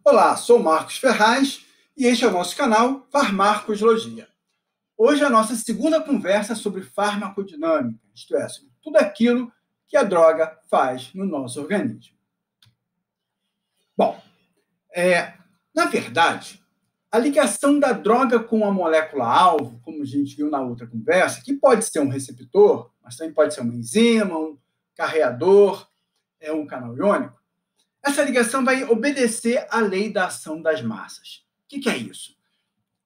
Olá, sou Marcos Ferraz e este é o nosso canal Farmacologia. Hoje é a nossa segunda conversa sobre farmacodinâmica, isto é, sobre tudo aquilo que a droga faz no nosso organismo. Bom, na verdade, a ligação da droga com a molécula-alvo, como a gente viu na outra conversa, que pode ser um receptor, mas também pode ser uma enzima, um carreador, um canal iônico, essa ligação vai obedecer à lei da ação das massas. O que é isso?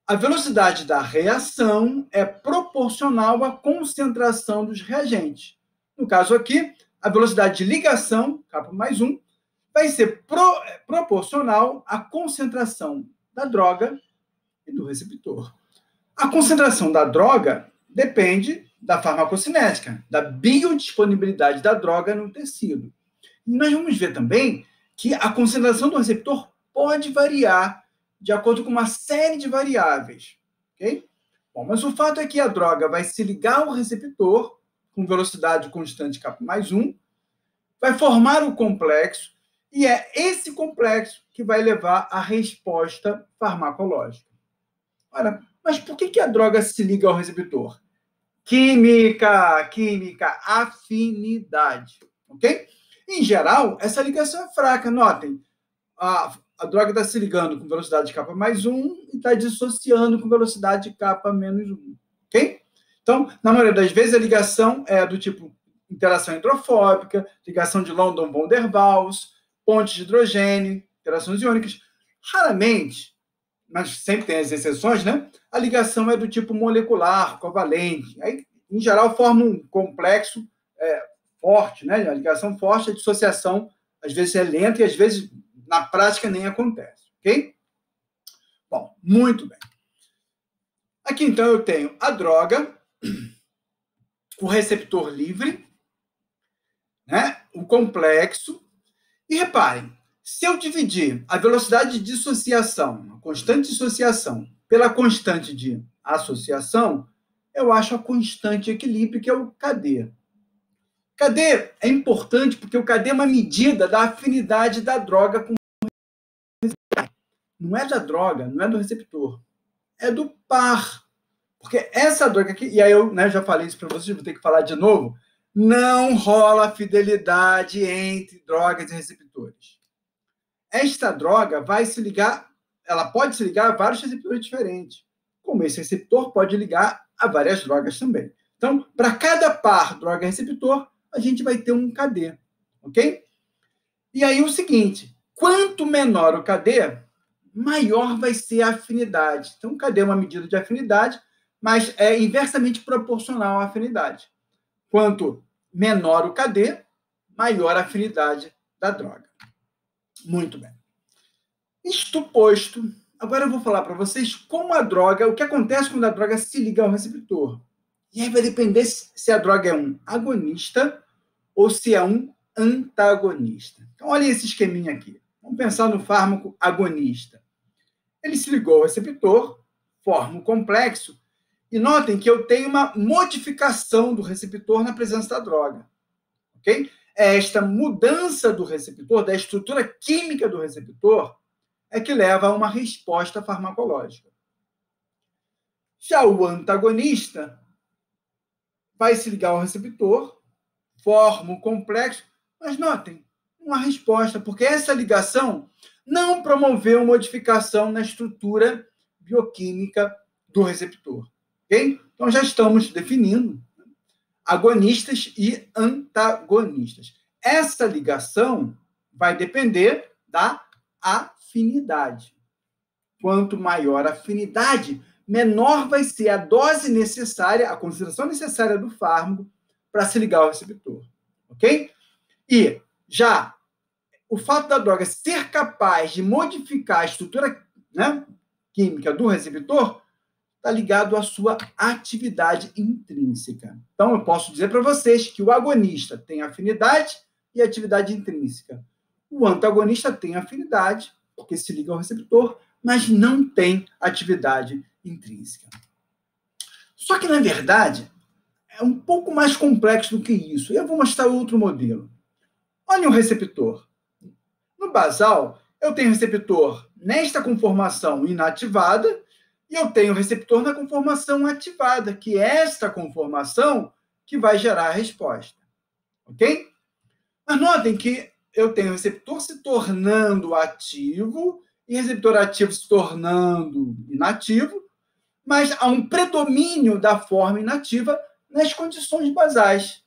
A velocidade da reação é proporcional à concentração dos reagentes. No caso aqui, a velocidade de ligação, K+1, vai ser proporcional à concentração da droga e do receptor. A concentração da droga depende da farmacocinética, da biodisponibilidade da droga no tecido. E nós vamos ver também que a concentração do receptor pode variar de acordo com uma série de variáveis, ok? Bom, mas o fato é que a droga vai se ligar ao receptor com velocidade constante K+1, vai formar o complexo, e é esse complexo que vai levar à resposta farmacológica. Ora, mas por que a droga se liga ao receptor? Química, afinidade, ok? Em geral, essa ligação é fraca. Notem, a droga está se ligando com velocidade de K+1 e está dissociando com velocidade de K-1, ok? Então, na maioria das vezes, a ligação é do tipo interação hidrofóbica, ligação de London-von der Waals, pontes de hidrogênio, interações iônicas. Raramente, mas sempre tem as exceções, né? A ligação é do tipo molecular, covalente. Aí, em geral, forma um complexo forte, né? A ligação forte, a dissociação, às vezes é lenta e às vezes, na prática, nem acontece, ok? Bom, muito bem. Aqui, então, eu tenho a droga, o receptor livre, né? O complexo. E reparem, se eu dividir a velocidade de dissociação, a constante de dissociação, pela constante de associação, eu acho a constante de equilíbrio, que é o KD. KD é importante porque o KD é uma medida da afinidade da droga com o receptor. Não é da droga, não é do receptor. É do par. Porque essa droga aqui, e aí eu já falei isso para vocês, vou ter que falar de novo, não rola fidelidade entre drogas e receptores. Esta droga vai se ligar, ela pode se ligar a vários receptores diferentes. Como esse receptor pode ligar a várias drogas também. Então, para cada par droga-receptor, a gente vai ter um KD, ok? E aí o seguinte, quanto menor o KD, maior vai ser a afinidade. Então, o KD é uma medida de afinidade, mas é inversamente proporcional à afinidade. Quanto menor o KD, maior a afinidade da droga. Muito bem. Isto posto, agora eu vou falar para vocês como a droga, o que acontece quando a droga se liga ao receptor. E aí vai depender se a droga é um agonista ou se é um antagonista. Então, olha esse esqueminha aqui. Vamos pensar no fármaco agonista. Ele se ligou ao receptor, forma um complexo, e notem que eu tenho uma modificação do receptor na presença da droga. Ok? É esta mudança do receptor, da estrutura química do receptor, é que leva a uma resposta farmacológica. Já o antagonista vai se ligar ao receptor, forma um complexo, mas notem, uma resposta, porque essa ligação não promoveu modificação na estrutura bioquímica do receptor. Ok? Então, já estamos definindo agonistas e antagonistas. Essa ligação vai depender da afinidade. Quanto maior a afinidade, menor vai ser a dose necessária, a concentração necessária do fármaco para se ligar ao receptor. Ok? E já o fato da droga ser capaz de modificar a estrutura química do receptor está ligado à sua atividade intrínseca. Então, eu posso dizer para vocês que o agonista tem afinidade e atividade intrínseca. O antagonista tem afinidade, porque se liga ao receptor, mas não tem atividade intrínseca. Só que, na verdade, é um pouco mais complexo do que isso. Eu vou mostrar outro modelo. Olha o receptor. No basal, eu tenho receptor nesta conformação inativada e eu tenho receptor na conformação ativada, que é esta conformação que vai gerar a resposta. Ok? Mas notem que eu tenho receptor se tornando ativo e receptor ativo se tornando inativo, mas há um predomínio da forma inativa nas condições basais.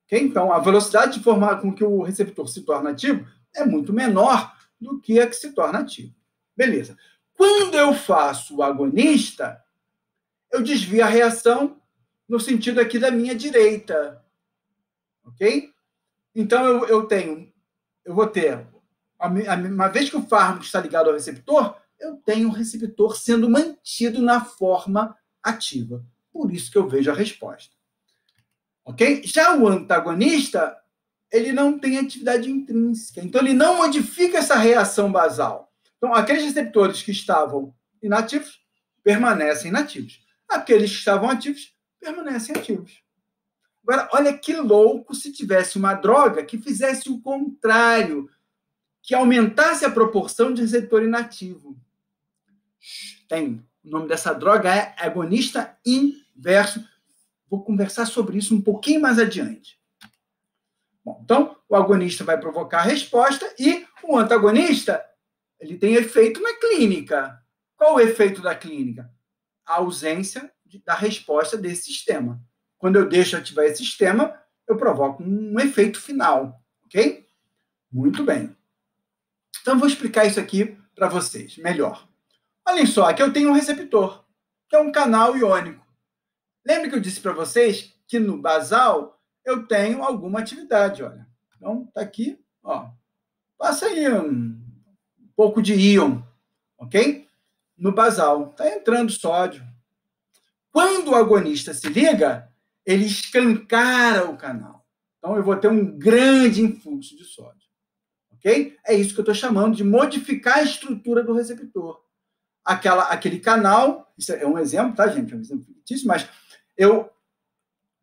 Okay? Então, a velocidade de formar com que o receptor se torna ativo é muito menor do que a que se torna ativo. Beleza. Quando eu faço o agonista, eu desvio a reação no sentido aqui da minha direita. Ok? Então, eu vou ter, uma vez que o fármaco está ligado ao receptor, eu tenho o receptor sendo mantido na forma ativa. Por isso que eu vejo a resposta. Ok? Já o antagonista, ele não tem atividade intrínseca. Então, ele não modifica essa reação basal. Então, aqueles receptores que estavam inativos permanecem inativos. Aqueles que estavam ativos permanecem ativos. Agora, olha que louco se tivesse uma droga que fizesse o contrário, que aumentasse a proporção de receptor inativo. Tem. O nome dessa droga é agonista inverso. Vou conversar sobre isso um pouquinho mais adiante. Bom, então, o agonista vai provocar a resposta e o antagonista, ele tem efeito na clínica. Qual o efeito da clínica? A ausência da resposta desse sistema. Quando eu deixo ativar esse sistema, eu provoco um efeito final, ok? Muito bem. Então, eu vou explicar isso aqui para vocês melhor. Olhem só, aqui eu tenho um receptor, que é um canal iônico. Lembra que eu disse para vocês que no basal eu tenho alguma atividade, olha. Então, tá aqui, ó. Passa aí um pouco de íon, ok? No basal. Tá entrando sódio. Quando o agonista se liga, ele escancara o canal. Então, eu vou ter um grande influxo de sódio. Ok? É isso que eu estou chamando de modificar a estrutura do receptor. Aquele canal, isso é um exemplo, tá, gente? É um exemplo fictício, mas eu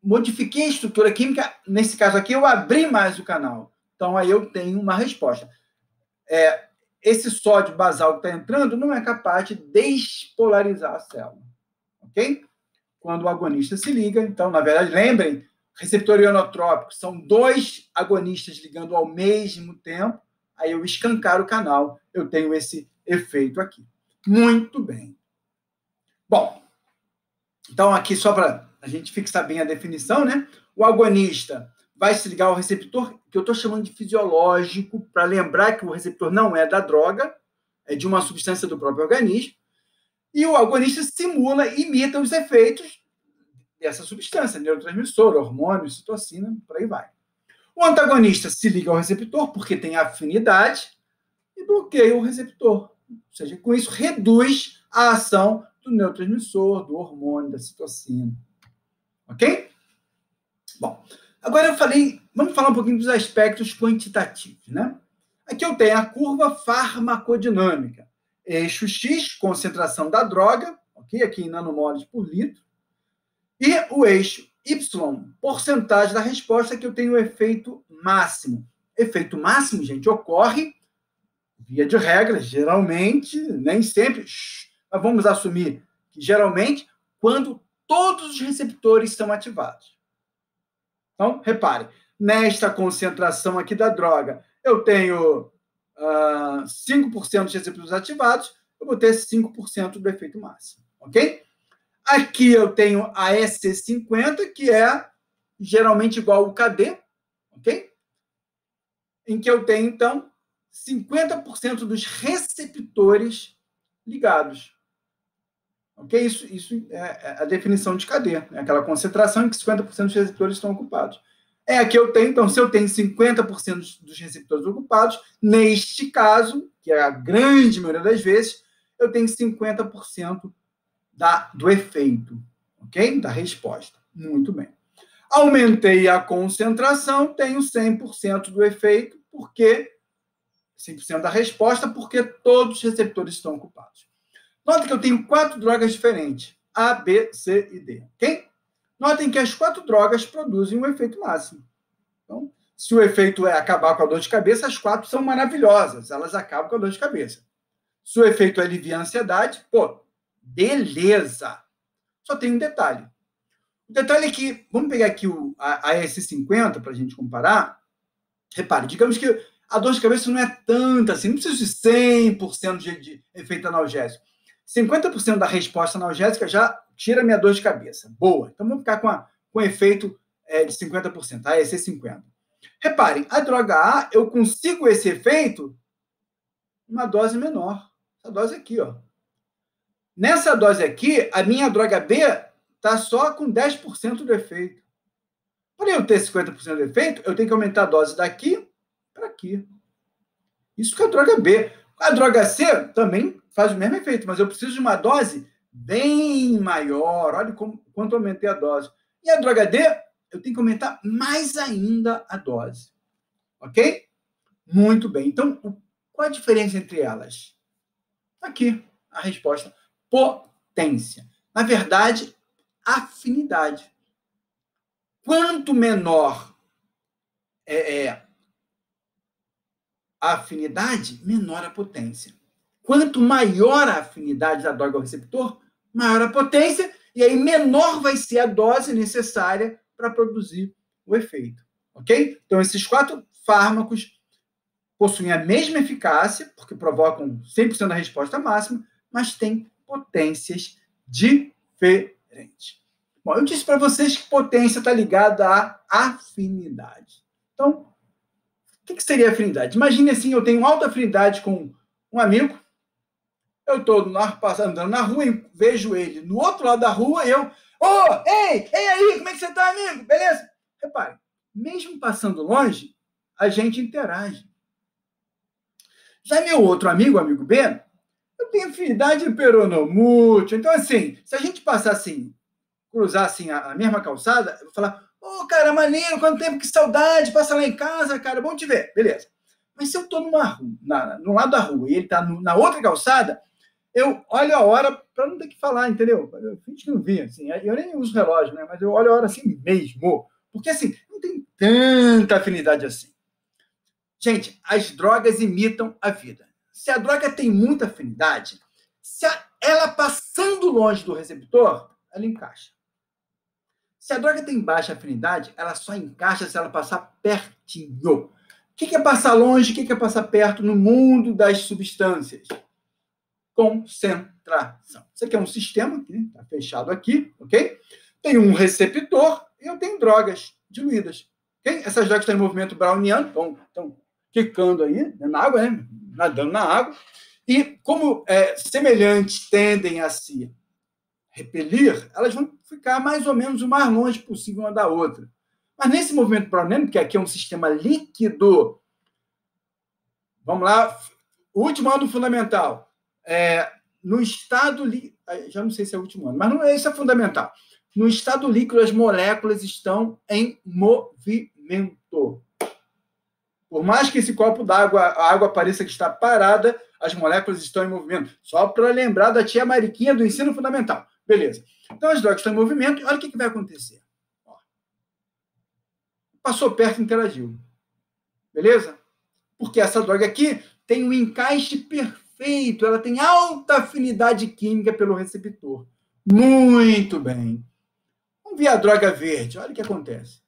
modifiquei a estrutura química, nesse caso aqui, eu abri mais o canal. Então, aí eu tenho uma resposta. Esse sódio basal que está entrando não é capaz de despolarizar a célula. Ok? Quando o agonista se liga, então, na verdade, lembrem, receptor ionotrópico são dois agonistas ligando ao mesmo tempo, aí eu escancaro o canal, eu tenho esse efeito aqui. Muito bem. Bom, então aqui só para a gente fixar bem a definição, né? O agonista vai se ligar ao receptor, que eu estou chamando de fisiológico, para lembrar que o receptor não é da droga, é de uma substância do próprio organismo, e o agonista simula, imita os efeitos dessa substância, neurotransmissor, hormônio, citocina, por aí vai. O antagonista se liga ao receptor porque tem afinidade e bloqueia o receptor. Ou seja, com isso reduz a ação do neurotransmissor, do hormônio, da citocina. Ok? Bom, agora vamos falar um pouquinho dos aspectos quantitativos, né? Aqui eu tenho a curva farmacodinâmica. Eixo X, concentração da droga, ok? Aqui em nanomoles por litro. E o eixo Y, porcentagem da resposta, que eu tenho o efeito máximo. Efeito máximo, gente, ocorre, via de regra, geralmente, nem sempre, mas vamos assumir que geralmente, quando todos os receptores são ativados. Então, repare, nesta concentração aqui da droga, eu tenho 5% de receptores ativados, eu vou ter 5% do efeito máximo, ok? Aqui eu tenho a EC50, que é geralmente igual ao KD, ok? Em que eu tenho, então, 50% dos receptores ligados. Ok? Isso é a definição de KD, né? Aquela concentração em que 50% dos receptores estão ocupados. Aqui eu tenho, então, se eu tenho 50% dos receptores ocupados, neste caso, que é a grande maioria das vezes, eu tenho 50% do efeito, ok? Da resposta. Muito bem. Aumentei a concentração, tenho 100% do efeito, porque 100% da resposta, porque todos os receptores estão ocupados. Nota que eu tenho 4 drogas diferentes, A, B, C e D, ok? Notem que as 4 drogas produzem um efeito máximo. Então, Se o efeito é acabar com a dor de cabeça, as 4 são maravilhosas, elas acabam com a dor de cabeça. Se o efeito alivia a ansiedade, pô, beleza. Só tem um detalhe. O detalhe é que, vamos pegar aqui a EC50 para a gente comparar. Repare, digamos que a dor de cabeça não é tanta assim, não precisa de 100% de efeito analgésico. 50% da resposta analgésica já tira a minha dor de cabeça. Boa. Então vamos ficar com efeito de 50%, a EC50. Reparem, a droga A, eu consigo esse efeito uma dose menor. Essa dose aqui, ó. Nessa dose aqui, a minha droga B está só com 10% do efeito. Para eu ter 50% do efeito, eu tenho que aumentar a dose daqui para aqui. Isso que é a droga B. A droga C também faz o mesmo efeito, mas eu preciso de uma dose bem maior. Olha quanto eu aumentei a dose. E a droga D, eu tenho que aumentar mais ainda a dose. Ok? Muito bem. Então, qual a diferença entre elas? Aqui, a resposta. Potência. Na verdade, afinidade. Quanto menor a afinidade, menor a potência. Quanto maior a afinidade da droga ao receptor, maior a potência, e aí menor vai ser a dose necessária para produzir o efeito. Ok? Então, esses 4 fármacos possuem a mesma eficácia, porque provocam 100% da resposta máxima, mas têm potências diferentes. Bom, eu disse para vocês que potência está ligada à afinidade. Então, o que seria afinidade? Imagine assim, eu tenho alta afinidade com um amigo, eu estou andando na rua e vejo ele no outro lado da rua e eu, ei aí, como é que você está, amigo? Beleza? Repare, mesmo passando longe, a gente interage. Já meu outro amigo, amigo B, eu tenho afinidade peronomútil. Então, assim, se a gente passar assim, cruzar assim a mesma calçada, eu vou falar, cara, maneiro, quanto tempo, que saudade, passa lá em casa, cara, bom te ver. Beleza. Mas se eu estou no lado da rua e ele está na outra calçada, eu olho a hora para não ter que falar, entendeu? Eu finge que não vi, assim, eu nem uso relógio, né? Mas eu olho a hora assim mesmo. Porque, assim, não tem tanta afinidade assim. Gente, as drogas imitam a vida. Se a droga tem muita afinidade, se ela passando longe do receptor, ela encaixa. Se a droga tem baixa afinidade, ela só encaixa se ela passar pertinho. O que é passar longe? O que é passar perto no mundo das substâncias? Concentração. Isso aqui é um sistema, está fechado aqui, ok? Tem um receptor e eu tenho drogas diluídas. Okay? Essas drogas estão em movimento browniano, estão quicando aí na água, né? Nadando na água. E como semelhantes tendem a se repelir, elas vão ficar mais ou menos o mais longe possível uma da outra. Mas nesse movimento browniano, que aqui é um sistema líquido, vamos lá, o último ano fundamental, no estado líquido, já não sei se é o último ano, mas não, isso é fundamental. No estado líquido, as moléculas estão em movimento. Por mais que esse copo d'água, a água pareça que está parada, as moléculas estão em movimento. Só para lembrar da tia Mariquinha do ensino fundamental. Beleza. Então, as drogas estão em movimento e olha o que vai acontecer. Passou perto e interagiu. Beleza? Porque essa droga aqui tem um encaixe perfeito. Ela tem alta afinidade química pelo receptor. Muito bem. Vamos ver a droga verde. Olha o que acontece.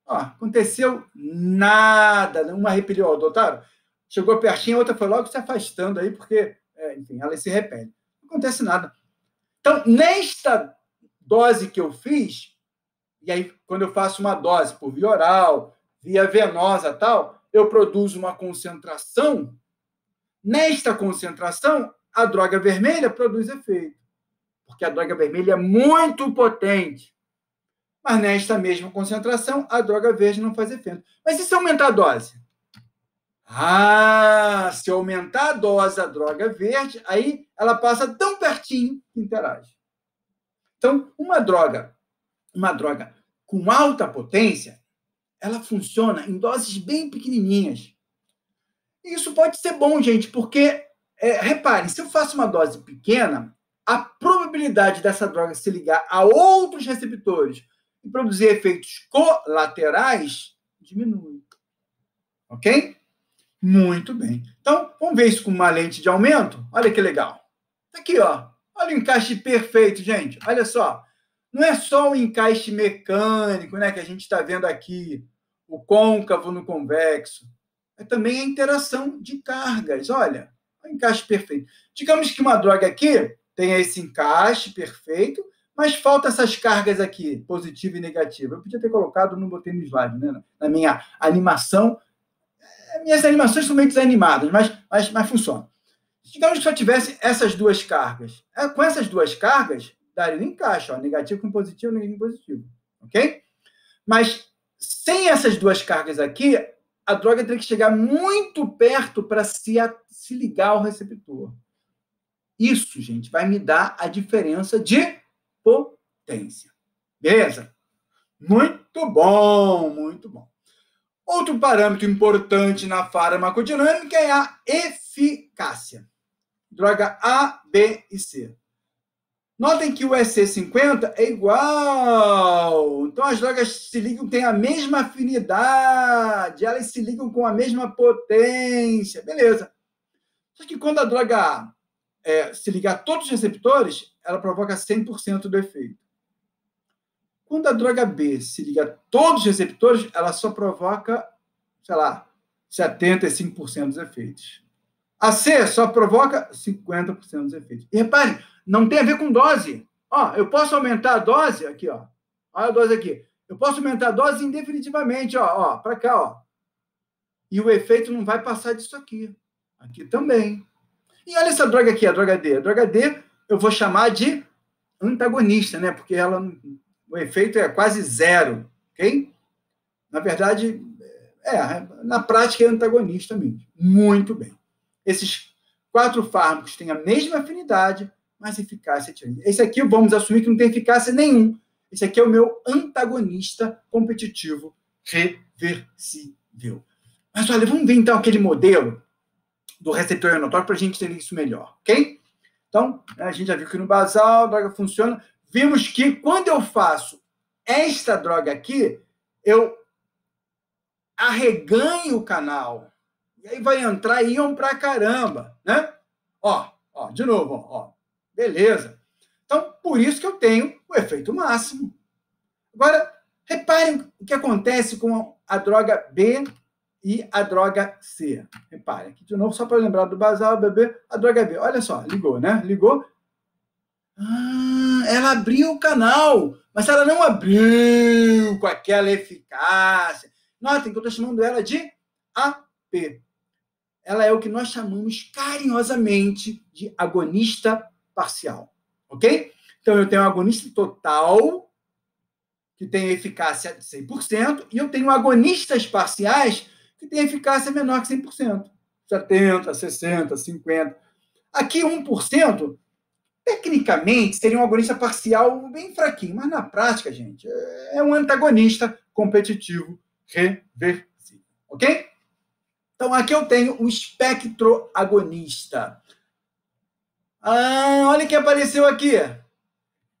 Aconteceu nada. Uma repeliu o otário. Chegou pertinho, a outra foi logo se afastando aí, porque, enfim, ela se repele. Não acontece nada. Então, nesta dose que eu fiz, e aí, quando eu faço uma dose por via oral, via venosa tal, eu produzo uma concentração. Nesta concentração, a droga vermelha produz efeito. Porque a droga vermelha é muito potente. Mas nesta mesma concentração, a droga verde não faz efeito. Mas e se aumentar a dose? Se aumentar a dose da droga verde, aí ela passa tão pertinho que interage. Então, uma droga com alta potência, ela funciona em doses bem pequenininhas. E isso pode ser bom, gente, porque, reparem, se eu faço uma dose pequena, a probabilidade dessa droga se ligar a outros receptores e produzir efeitos colaterais diminui. Ok? Muito bem. Então, vamos ver isso com uma lente de aumento? Olha que legal. Aqui, ó. Olha o encaixe perfeito, gente. Olha só. Não é só o encaixe mecânico, né, que a gente está vendo aqui, o côncavo no convexo. É também a interação de cargas. Olha, o encaixe perfeito. Digamos que uma droga aqui tem esse encaixe perfeito, mas falta essas cargas aqui, positiva e negativa. Eu podia ter colocado, não botei no slide, né? Na minha animação. Minhas animações são meio desanimadas, mas funciona. Digamos que só tivesse essas duas cargas. Com essas duas cargas, daria um encaixe, ó, negativo com positivo, negativo com positivo. Ok? Mas sem essas duas cargas aqui, a droga teria que chegar muito perto para se ligar ao receptor. Isso, gente, vai me dar a diferença de potência. Beleza? Muito bom, muito bom. Outro parâmetro importante na farmacodinâmica é a eficácia. Droga A, B e C. Notem que o EC50 é igual. Então, as drogas se ligam, têm a mesma afinidade, elas se ligam com a mesma potência. Beleza. Só que quando a droga A se ligar a todos os receptores, ela provoca 100% do efeito. Quando a droga B se liga a todos os receptores, ela só provoca, sei lá, 75% dos efeitos. A C só provoca 50% dos efeitos. E reparem, não tem a ver com dose. Ó, eu posso aumentar a dose, aqui, ó. Olha a dose aqui. Eu posso aumentar a dose indefinitivamente, ó, para cá, ó. E o efeito não vai passar disso aqui. Aqui também. E olha essa droga aqui, a droga D. A droga D eu vou chamar de antagonista, né? Porque o efeito é quase zero, ok? Na verdade, na prática é antagonista mesmo. Muito bem. Esses 4 fármacos têm a mesma afinidade, mas eficácia é diferente. Esse aqui, vamos assumir que não tem eficácia nenhum. Esse aqui é o meu antagonista competitivo reversível. Mas olha, vamos ver então aquele modelo do receptor ionotórico para a gente entender isso melhor, ok? Então, a gente já viu que no basal a droga funciona. Vimos que quando eu faço esta droga aqui, eu arreganho o canal. E aí vai entrar íon pra caramba, né? Ó, de novo, ó. Beleza. Então, por isso que eu tenho o efeito máximo. Agora, reparem o que acontece com a droga B e a droga C. Reparem aqui de novo, só para lembrar do basal, BB, a droga B. Olha só, ligou, né? Ligou. Ela abriu o canal, mas ela não abriu com aquela eficácia. Notem que eu estou chamando ela de AP. Ela é o que nós chamamos carinhosamente de agonista parcial. Ok? Então, eu tenho um agonista total, que tem eficácia de 100%, e eu tenho agonistas parciais, que têm eficácia menor que 100%. 70%, 60%, 50%. Aqui, 1%, tecnicamente, seria um agonista parcial bem fraquinho, mas na prática, gente, é um antagonista competitivo reversível. Ok? Então, aqui eu tenho o espectroagonista. Olha o que apareceu aqui.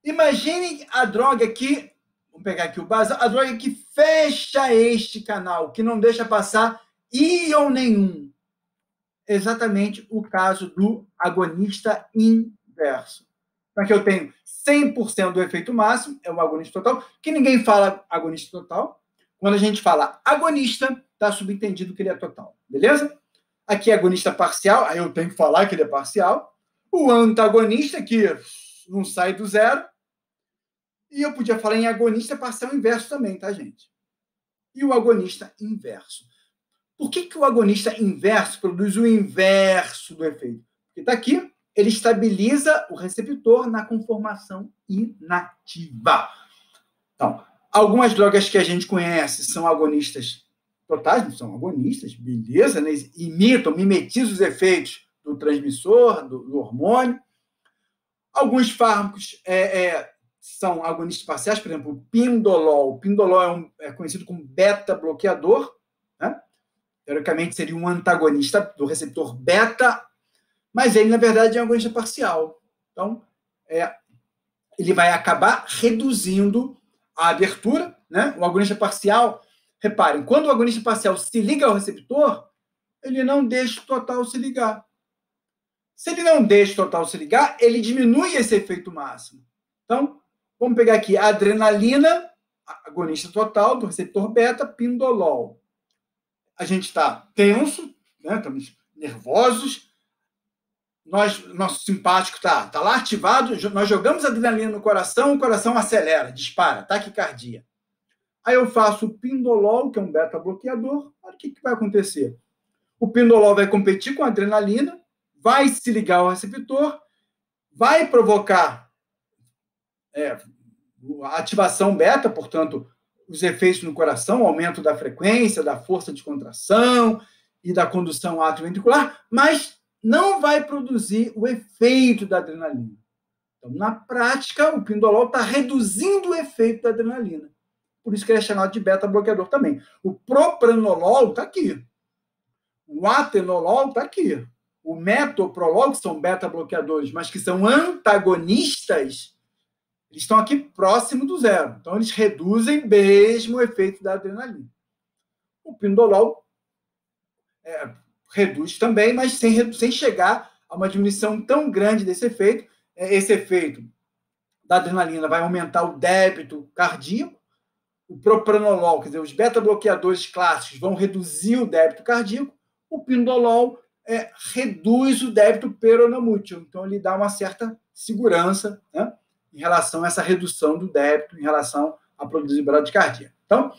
Imaginem a droga que, vamos pegar aqui o basal, a droga que fecha este canal, que não deixa passar íon nenhum. Exatamente o caso do agonista inverso. Aqui eu tenho 100% do efeito máximo, é o agonista total, que ninguém fala agonista total. Quando a gente fala agonista, está subentendido que ele é total, beleza? Aqui é agonista parcial, aí eu tenho que falar que ele é parcial. O antagonista, que não sai do zero. E eu podia falar em agonista parcial inverso também, tá, gente? E o agonista inverso. Por que o agonista inverso produz o inverso do efeito? Porque está aqui, ele estabiliza o receptor na conformação inativa. Então, algumas drogas que a gente conhece são agonistas totais, não são agonistas, beleza, né? Mimetizam os efeitos do transmissor, do hormônio. Alguns fármacos são agonistas parciais, por exemplo, o pindolol. O pindolol é conhecido como beta-bloqueador, né? Teoricamente seria um antagonista do receptor beta, mas ele, na verdade, é um agonista parcial. Então, ele vai acabar reduzindo a abertura, né? O agonista parcial reparem, quando o agonista parcial se liga ao receptor, ele não deixa o total se ligar. Se ele não deixa o total se ligar, ele diminui esse efeito máximo. Então, vamos pegar aqui a adrenalina, agonista total do receptor beta, pindolol. A gente está tenso, né? Estamos nervosos, nosso simpático está lá ativado, nós jogamos adrenalina no coração, o coração acelera, dispara, taquicardia. Aí eu faço o pindolol, que é um beta-bloqueador, olha o que vai acontecer. O pindolol vai competir com a adrenalina, vai se ligar ao receptor, vai provocar a ativação beta, portanto, os efeitos no coração, aumento da frequência, da força de contração e da condução atrioventricular, mas não vai produzir o efeito da adrenalina. Então, na prática, o pindolol está reduzindo o efeito da adrenalina. Por isso que ele é chamado de beta-bloqueador também. O propranolol está aqui. O atenolol está aqui. O metoprolol, que são beta-bloqueadores, mas que são antagonistas, eles estão aqui próximo do zero. Então, eles reduzem mesmo o efeito da adrenalina. O pindolol reduz também, mas sem chegar a uma diminuição tão grande desse efeito. Esse efeito da adrenalina vai aumentar o débito cardíaco. O propranolol, quer dizer, os beta-bloqueadores clássicos vão reduzir o débito cardíaco. O pindolol reduz o débito peronomútil. Então, ele dá uma certa segurança, né, em relação a essa redução do débito, em relação a produzir bradicardia. Então,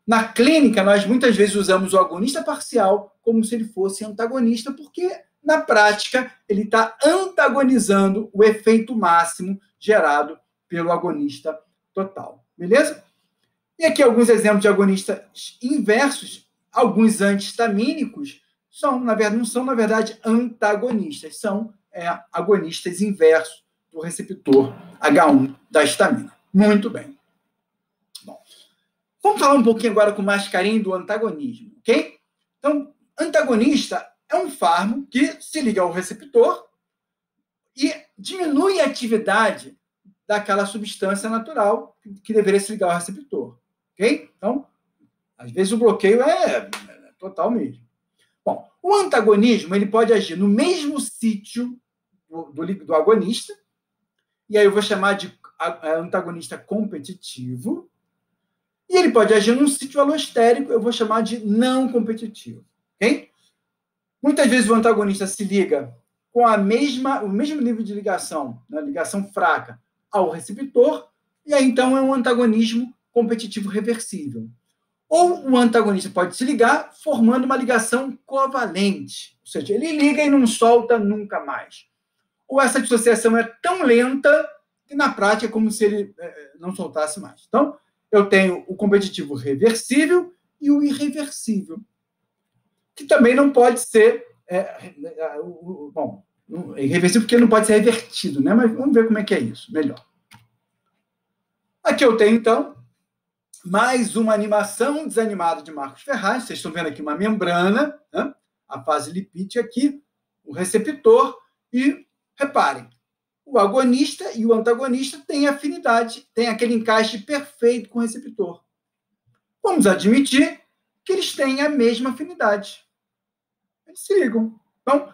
na clínica, nós muitas vezes usamos o agonista parcial como se ele fosse antagonista, porque, na prática, ele está antagonizando o efeito máximo gerado pelo agonista total. Beleza? E aqui alguns exemplos de agonistas inversos. Alguns antihistamínicos não são, na verdade, antagonistas, são agonistas inversos do receptor H1 da histamina. Muito bem. Bom, vamos falar um pouquinho agora com mais carinho do antagonismo, ok? Então, antagonista é um fármaco que se liga ao receptor e diminui a atividade daquela substância natural que deveria se ligar ao receptor, ok? Então, às vezes o bloqueio é total mesmo. Bom, o antagonismo ele pode agir no mesmo sítio do agonista, e aí eu vou chamar de antagonista competitivo, e ele pode agir num sítio alostérico, eu vou chamar de não competitivo, ok? Muitas vezes o antagonista se liga com o mesmo nível de ligação, né, ligação fraca, ao receptor, e aí então é um antagonismo competitivo reversível. Ou o antagonista pode se ligar formando uma ligação covalente, ou seja, ele liga e não solta nunca mais. Ou essa dissociação é tão lenta que na prática é como se ele não soltasse mais. Então, eu tenho o competitivo reversível e o irreversível, que também não pode ser irreversível porque não pode ser revertido, né? Mas vamos ver como é que é isso, melhor. Aqui eu tenho, então, mais uma animação desanimada de Marcos Ferraz. Vocês estão vendo aqui uma membrana, né? A fase lipídica aqui, o receptor, e reparem, o agonista e o antagonista têm afinidade, têm aquele encaixe perfeito com o receptor. Vamos admitir que eles têm a mesma afinidade. Eles se ligam. Então,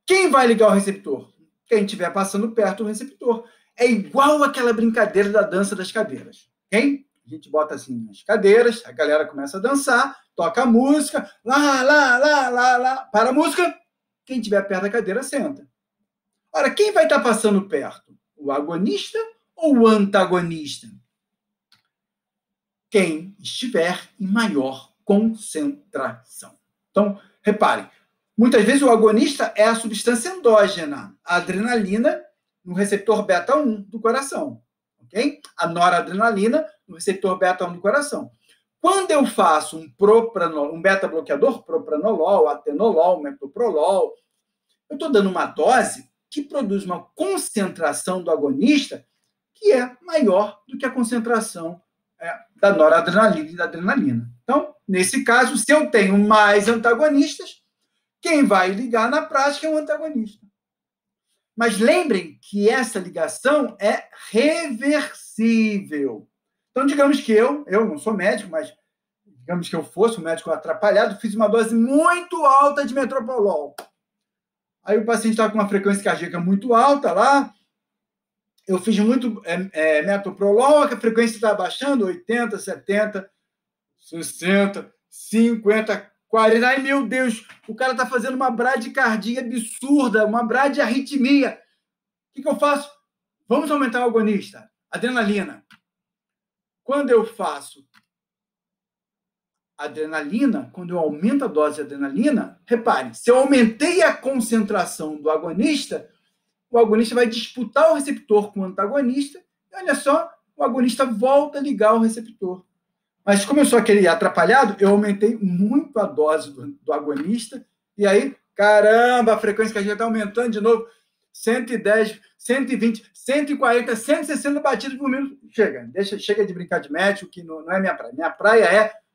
quem vai ligar o receptor? Quem estiver passando perto do receptor. É igual aquela brincadeira da dança das cadeiras. Ok? A gente bota assim as cadeiras, a galera começa a dançar, toca a música, lá, para a música, quem estiver perto da cadeira senta. Ora, quem vai estar passando perto? O agonista ou o antagonista? Quem estiver em maior concentração. Então, reparem, muitas vezes o agonista é a substância endógena, a adrenalina no receptor beta-1 do coração, ok? A noradrenalina no receptor beta-1 do coração. Quando eu faço um beta-bloqueador, propranolol, atenolol, metoprolol, eu estou dando uma dose que produz uma concentração do agonista que é maior do que a concentração da noradrenalina e da adrenalina. Então, nesse caso, se eu tenho mais antagonistas, quem vai ligar na prática é um antagonista. Mas lembrem que essa ligação é reversível. Então, digamos que eu não sou médico, mas digamos que eu fosse um médico atrapalhado, fiz uma dose muito alta de metoprolol. Aí o paciente estava com uma frequência cardíaca muito alta lá, eu fiz muito metoprolol, a frequência estava baixando, 80, 70, 60, 50, 40. Ai, meu Deus, o cara está fazendo uma bradicardia absurda, uma bradiarritmia. O que eu faço? Vamos aumentar o agonista, adrenalina. Quando eu faço adrenalina, quando eu aumento a dose de adrenalina, repare, se eu aumentei a concentração do agonista, o agonista vai disputar o receptor com o antagonista, e olha só, o agonista volta a ligar o receptor. Mas como eu sou aquele atrapalhado, eu aumentei muito a dose do agonista, e aí, caramba, a frequência cardíaca está aumentando de novo, 110, 120, 140, 160 batidas por minuto. Chega de brincar de médico, que não é minha praia. Minha praia é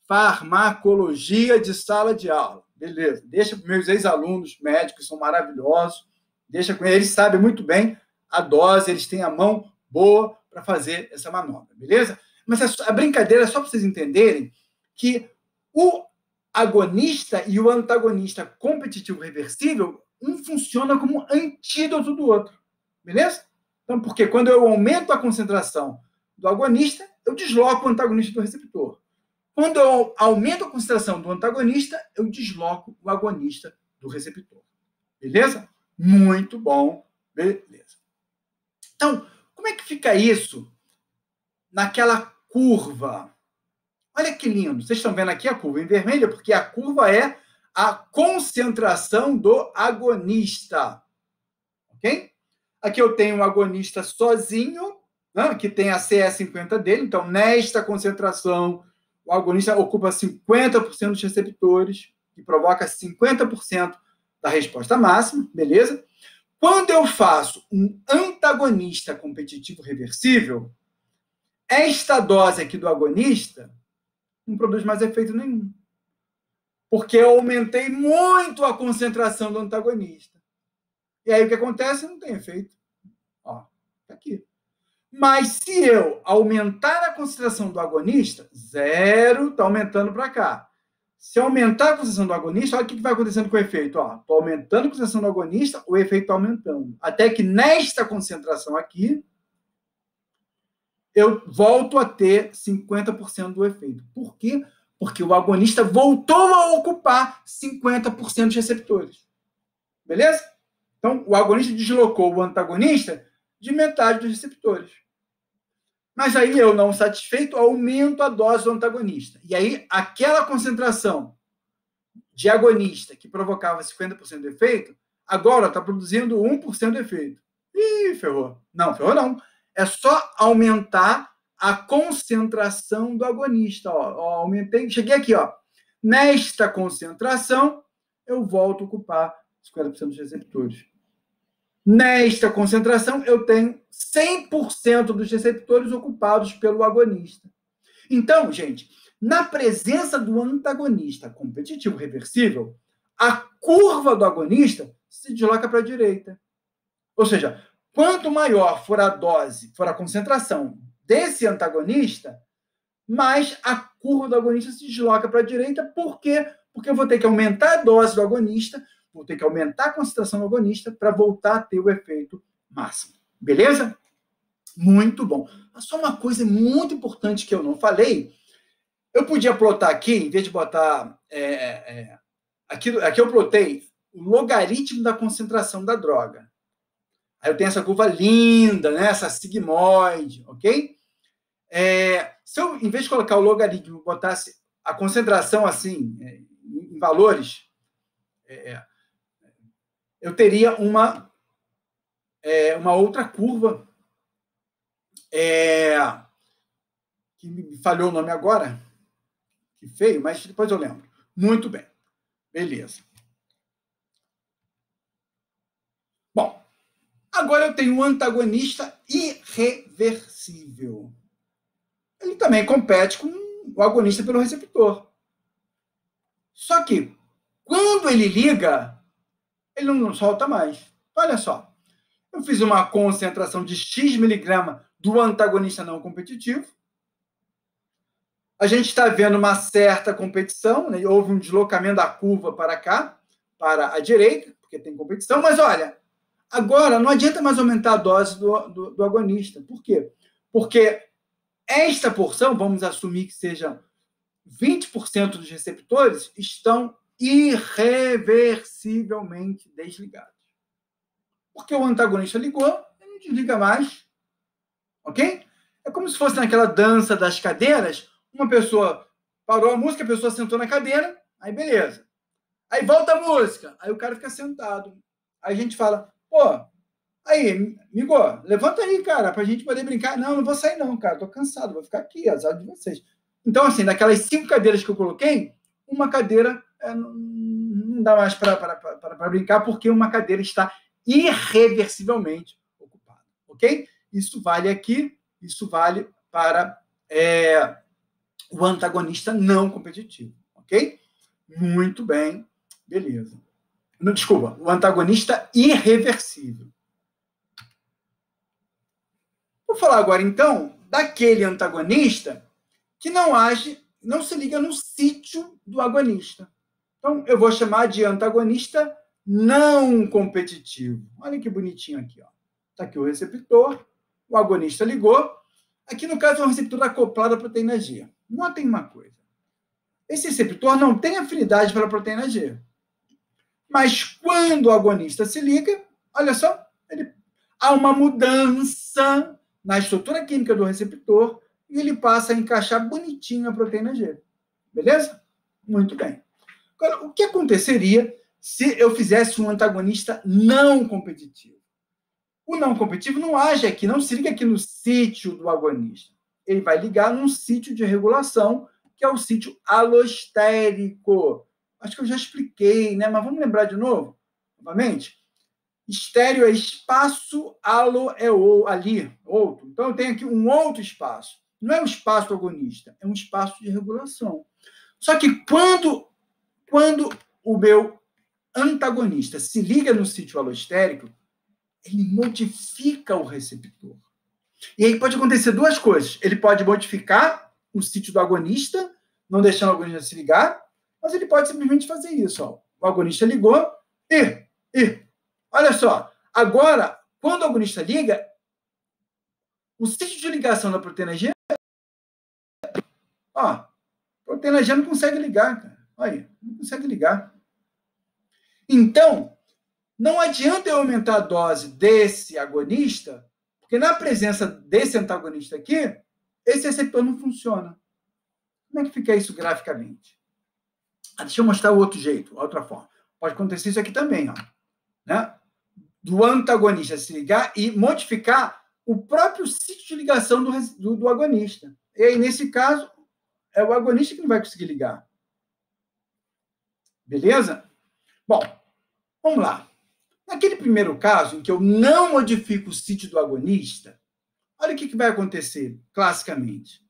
farmacologia de sala de aula. Beleza, deixa para meus ex-alunos médicos, são maravilhosos, deixa com eles, sabem muito bem a dose, eles têm a mão boa para fazer essa manobra, beleza? Mas a brincadeira é só para vocês entenderem que o agonista e o antagonista competitivo reversível, um funciona como antídoto do outro, beleza? Então, porque quando eu aumento a concentração do agonista, eu desloco o antagonista do receptor. Quando eu aumento a concentração do antagonista, eu desloco o agonista do receptor. Beleza? Muito bom. Beleza. Então, como é que fica isso naquela curva? Olha que lindo. Vocês estão vendo aqui a curva em vermelho, porque a curva é a concentração do agonista. Ok? Aqui eu tenho um agonista sozinho, né, que tem a CE50 dele. Então, nesta concentração, o agonista ocupa 50% dos receptores e provoca 50% da resposta máxima, beleza? Quando eu faço um antagonista competitivo reversível, esta dose aqui do agonista não produz mais efeito nenhum. Porque eu aumentei muito a concentração do antagonista. E aí o que acontece? Não tem efeito. Ó, tá aqui. Mas se eu aumentar a concentração do agonista, 0 está aumentando para cá. Se eu aumentar a concentração do agonista, olha o que vai acontecendo com o efeito. Estou aumentando a concentração do agonista, o efeito está aumentando. Até que nesta concentração aqui, eu volto a ter 50% do efeito. Por quê? Porque o agonista voltou a ocupar 50% dos receptores. Beleza? Então, o agonista deslocou o antagonista de metade dos receptores. Mas aí eu, não satisfeito, aumento a dose do antagonista. E aí, aquela concentração de agonista que provocava 50% de efeito, agora está produzindo 1% de efeito. Ih, ferrou. Não, ferrou não. É só aumentar a concentração do agonista. Aumentei, cheguei aqui. Nesta concentração, eu volto a ocupar 50% dos receptores. Nesta concentração, eu tenho 100% dos receptores ocupados pelo agonista. Então, gente, na presença do antagonista competitivo reversível, a curva do agonista se desloca para a direita. Ou seja, quanto maior for a dose, for a concentração desse antagonista, mais a curva do agonista se desloca para a direita. Por quê? Porque eu vou ter que aumentar a dose do agonista, vou ter que aumentar a concentração do agonista para voltar a ter o efeito máximo. Beleza? Muito bom. Mas só uma coisa muito importante que eu não falei. Eu podia plotar aqui, em vez de botar... aqui eu plotei o logaritmo da concentração da droga. Aí eu tenho essa curva linda, né? Essa sigmoide, ok? Se eu, em vez de colocar o logaritmo, botasse a concentração assim, em valores... eu teria uma outra curva, que me falhou o nome agora, que feio, mas depois eu lembro. Muito bem. Beleza. Bom, agora eu tenho um antagonista irreversível. Ele também compete com o agonista pelo receptor. Só que, quando ele liga, ele não solta mais. Olha só. Eu fiz uma concentração de X miligrama do antagonista não competitivo. A gente está vendo uma certa competição, né? Houve um deslocamento da curva para cá, para a direita, porque tem competição, mas olha, agora não adianta mais aumentar a dose do agonista. Por quê? Porque esta porção, vamos assumir que sejam 20% dos receptores, estão irreversivelmente desligados. Porque o antagonista ligou, ele não desliga mais. Ok? É como se fosse naquela dança das cadeiras, uma pessoa parou a música, a pessoa sentou na cadeira, aí beleza. Aí volta a música, aí o cara fica sentado. Aí a gente fala, pô, aí, amigo, levanta aí, cara, pra gente poder brincar. Não, não vou sair não, cara, tô cansado, vou ficar aqui, azar de vocês. Então, assim, daquelas 5 cadeiras que eu coloquei, uma cadeira não dá mais para brincar, porque uma cadeira está irreversivelmente ocupada, ok? Isso vale aqui, isso vale para o antagonista não competitivo, ok? Muito bem, beleza. Não, desculpa, o antagonista irreversível. Vou falar agora, então, daquele antagonista que não age, não se liga no sítio do agonista. Então, eu vou chamar de antagonista não competitivo. Olha que bonitinho aqui, ó. Está aqui o receptor, o agonista ligou. Aqui, no caso, é um receptor acoplado à proteína G. Notem uma coisa. Esse receptor não tem afinidade pela proteína G. Mas quando o agonista se liga, olha só, há uma mudança na estrutura química do receptor e ele passa a encaixar bonitinho a proteína G. Beleza? Muito bem. Agora, o que aconteceria se eu fizesse um antagonista não competitivo? O não competitivo não age aqui, não se liga aqui no sítio do agonista. Ele vai ligar num sítio de regulação, que é o sítio alostérico. Acho que eu já expliquei, né? Mas vamos lembrar de novo, novamente. Estéreo é espaço, alo é ali, outro. Então, eu tenho aqui um outro espaço. Não é um espaço agonista, é um espaço de regulação. Só que quando o meu antagonista se liga no sítio alostérico, ele modifica o receptor. E aí pode acontecer duas coisas. Ele pode modificar o sítio do agonista, não deixando o agonista se ligar, mas ele pode simplesmente fazer isso. Ó. O agonista ligou e olha só, agora, quando o agonista liga, o sítio de ligação da proteína G, ó, a proteína G não consegue ligar, cara. Olha aí, não consegue ligar. Então, não adianta eu aumentar a dose desse agonista, porque na presença desse antagonista aqui, esse receptor não funciona. Como é que fica isso graficamente? Deixa eu mostrar o outro jeito, outra forma. Pode acontecer isso aqui também, ó, né? Do antagonista se ligar e modificar o próprio sítio de ligação do agonista. E aí, nesse caso, é o agonista que não vai conseguir ligar. Beleza? Bom, vamos lá. Naquele primeiro caso, em que eu não modifico o sítio do agonista, olha o que vai acontecer, classicamente.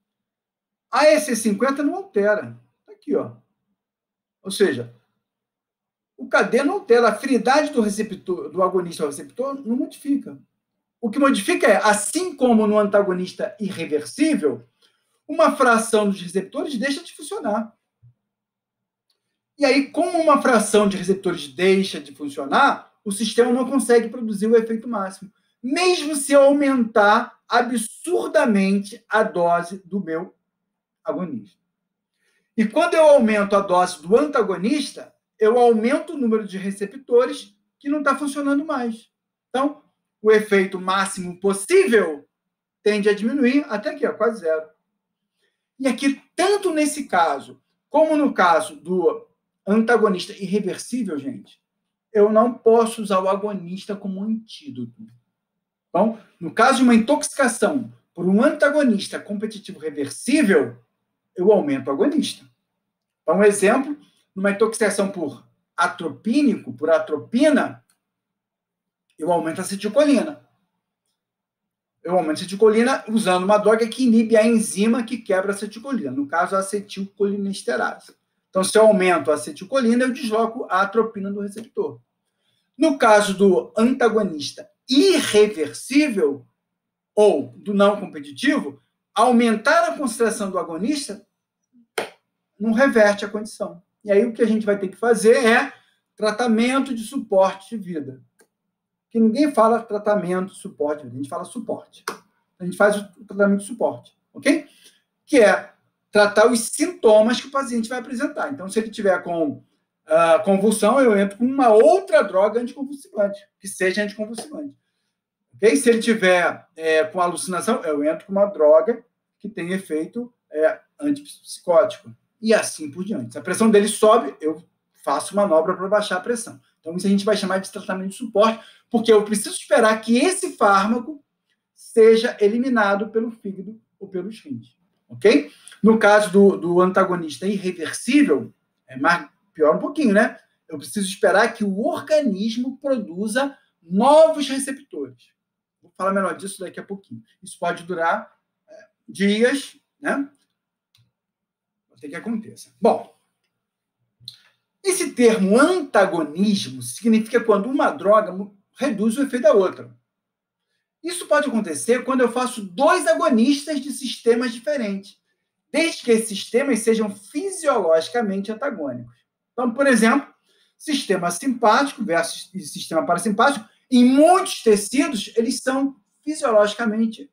A EC50 não altera. Está aqui, ó. Ou seja, o KD não altera. A afinidade do receptor, do agonista ao receptor, não modifica. O que modifica é, assim como no antagonista irreversível, uma fração dos receptores deixa de funcionar. E aí, como uma fração de receptores deixa de funcionar, o sistema não consegue produzir o efeito máximo, mesmo se eu aumentar absurdamente a dose do meu agonista. E quando eu aumento a dose do antagonista, eu aumento o número de receptores que não está funcionando mais. Então, o efeito máximo possível tende a diminuir até aqui, ó, quase zero. E aqui, tanto nesse caso, como no caso do antagonista irreversível, gente, eu não posso usar o agonista como antídoto. Então, no caso de uma intoxicação por um antagonista competitivo reversível, eu aumento o agonista. Então, um exemplo, numa intoxicação por atropínico, por atropina, eu aumento a acetilcolina. Eu aumento a acetilcolina usando uma droga que inibe a enzima que quebra a acetilcolina, no caso, a acetilcolinesterase. Então, se eu aumento a acetilcolina, eu desloco a atropina do receptor. No caso do antagonista irreversível ou do não competitivo, aumentar a concentração do agonista não reverte a condição. E aí o que a gente vai ter que fazer é tratamento de suporte de vida. Que ninguém fala tratamento, suporte, a gente fala suporte. A gente faz o tratamento de suporte, ok? Que é tratar os sintomas que o paciente vai apresentar. Então, se ele tiver com convulsão, eu entro com uma outra droga anticonvulsivante, que seja anticonvulsivante. Okay? Se ele tiver com alucinação, eu entro com uma droga que tem efeito antipsicótico. E assim por diante. Se a pressão dele sobe, eu faço manobra para baixar a pressão. Então, isso a gente vai chamar de tratamento de suporte, porque eu preciso esperar que esse fármaco seja eliminado pelo fígado ou pelos rins. Ok? No caso do antagonista irreversível, pior um pouquinho, né? Eu preciso esperar que o organismo produza novos receptores. Vou falar melhor disso daqui a pouquinho. Isso pode durar dias, né? Até que aconteça. Bom, esse termo antagonismo significa quando uma droga reduz o efeito da outra. Isso pode acontecer quando eu faço dois agonistas de sistemas diferentes, desde que esses sistemas sejam fisiologicamente antagônicos. Então, por exemplo, sistema simpático versus sistema parasimpático, em muitos tecidos, eles são fisiologicamente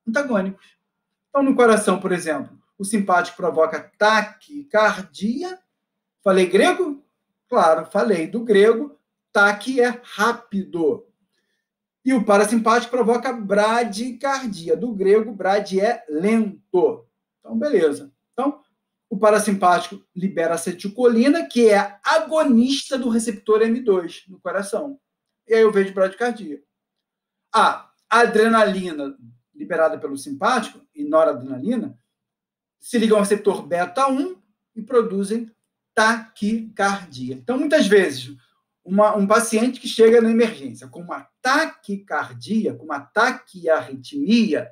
antagônicos. Então, no coração, por exemplo, o simpático provoca taquicardia. Falei grego? Claro, falei do grego. Taqui é rápido. E o parasimpático provoca bradicardia. Do grego, bradi é lento. Então, beleza. Então, o parasimpático libera acetilcolina, que é agonista do receptor M2 no coração. E aí eu vejo bradicardia. A adrenalina liberada pelo simpático e noradrenalina se ligam ao receptor beta-1 e produzem taquicardia. Então, muitas vezes, um paciente que chega na emergência com uma taquicardia, com uma taquiarritmia,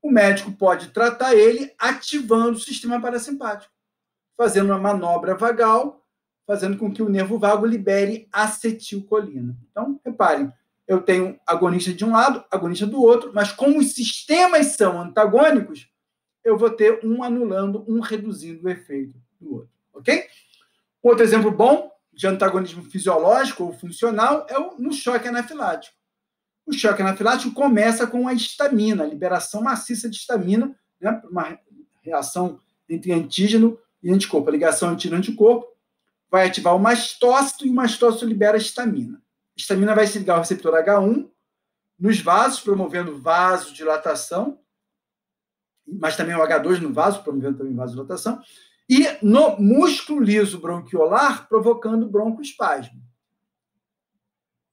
o médico pode tratar ele ativando o sistema parasimpático, fazendo uma manobra vagal, fazendo com que o nervo vago libere acetilcolina. Então, reparem, eu tenho agonista de um lado, agonista do outro, mas como os sistemas são antagônicos, eu vou ter um anulando, um reduzindo o efeito do outro, ok? Outro exemplo bom de antagonismo fisiológico ou funcional é no choque anafilático. O choque anafilático começa com a histamina, a liberação maciça de histamina, né, uma reação entre antígeno e anticorpo. A ligação antígeno-anticorpo vai ativar o mastócito e o mastócito libera a histamina. A histamina vai se ligar ao receptor H1 nos vasos, promovendo vasodilatação, mas também o H2 no vaso, promovendo também vasodilatação, e no músculo liso bronquiolar, provocando broncoespasmo.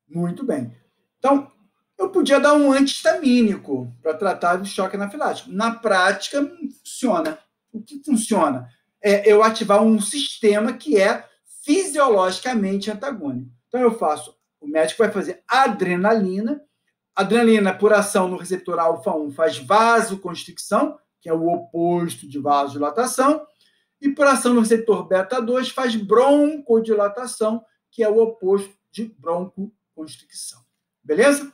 Muito bem. Então, eu podia dar um antihistamínico para tratar do choque anafilático. Na prática, não funciona. O que funciona? É eu ativar um sistema que é fisiologicamente antagônico. Então, o médico vai fazer adrenalina. Adrenalina, por ação no receptor alfa-1, faz vasoconstricção, que é o oposto de vasodilatação, e por ação no receptor beta-2 faz broncodilatação, que é o oposto de broncoconstricção. Beleza?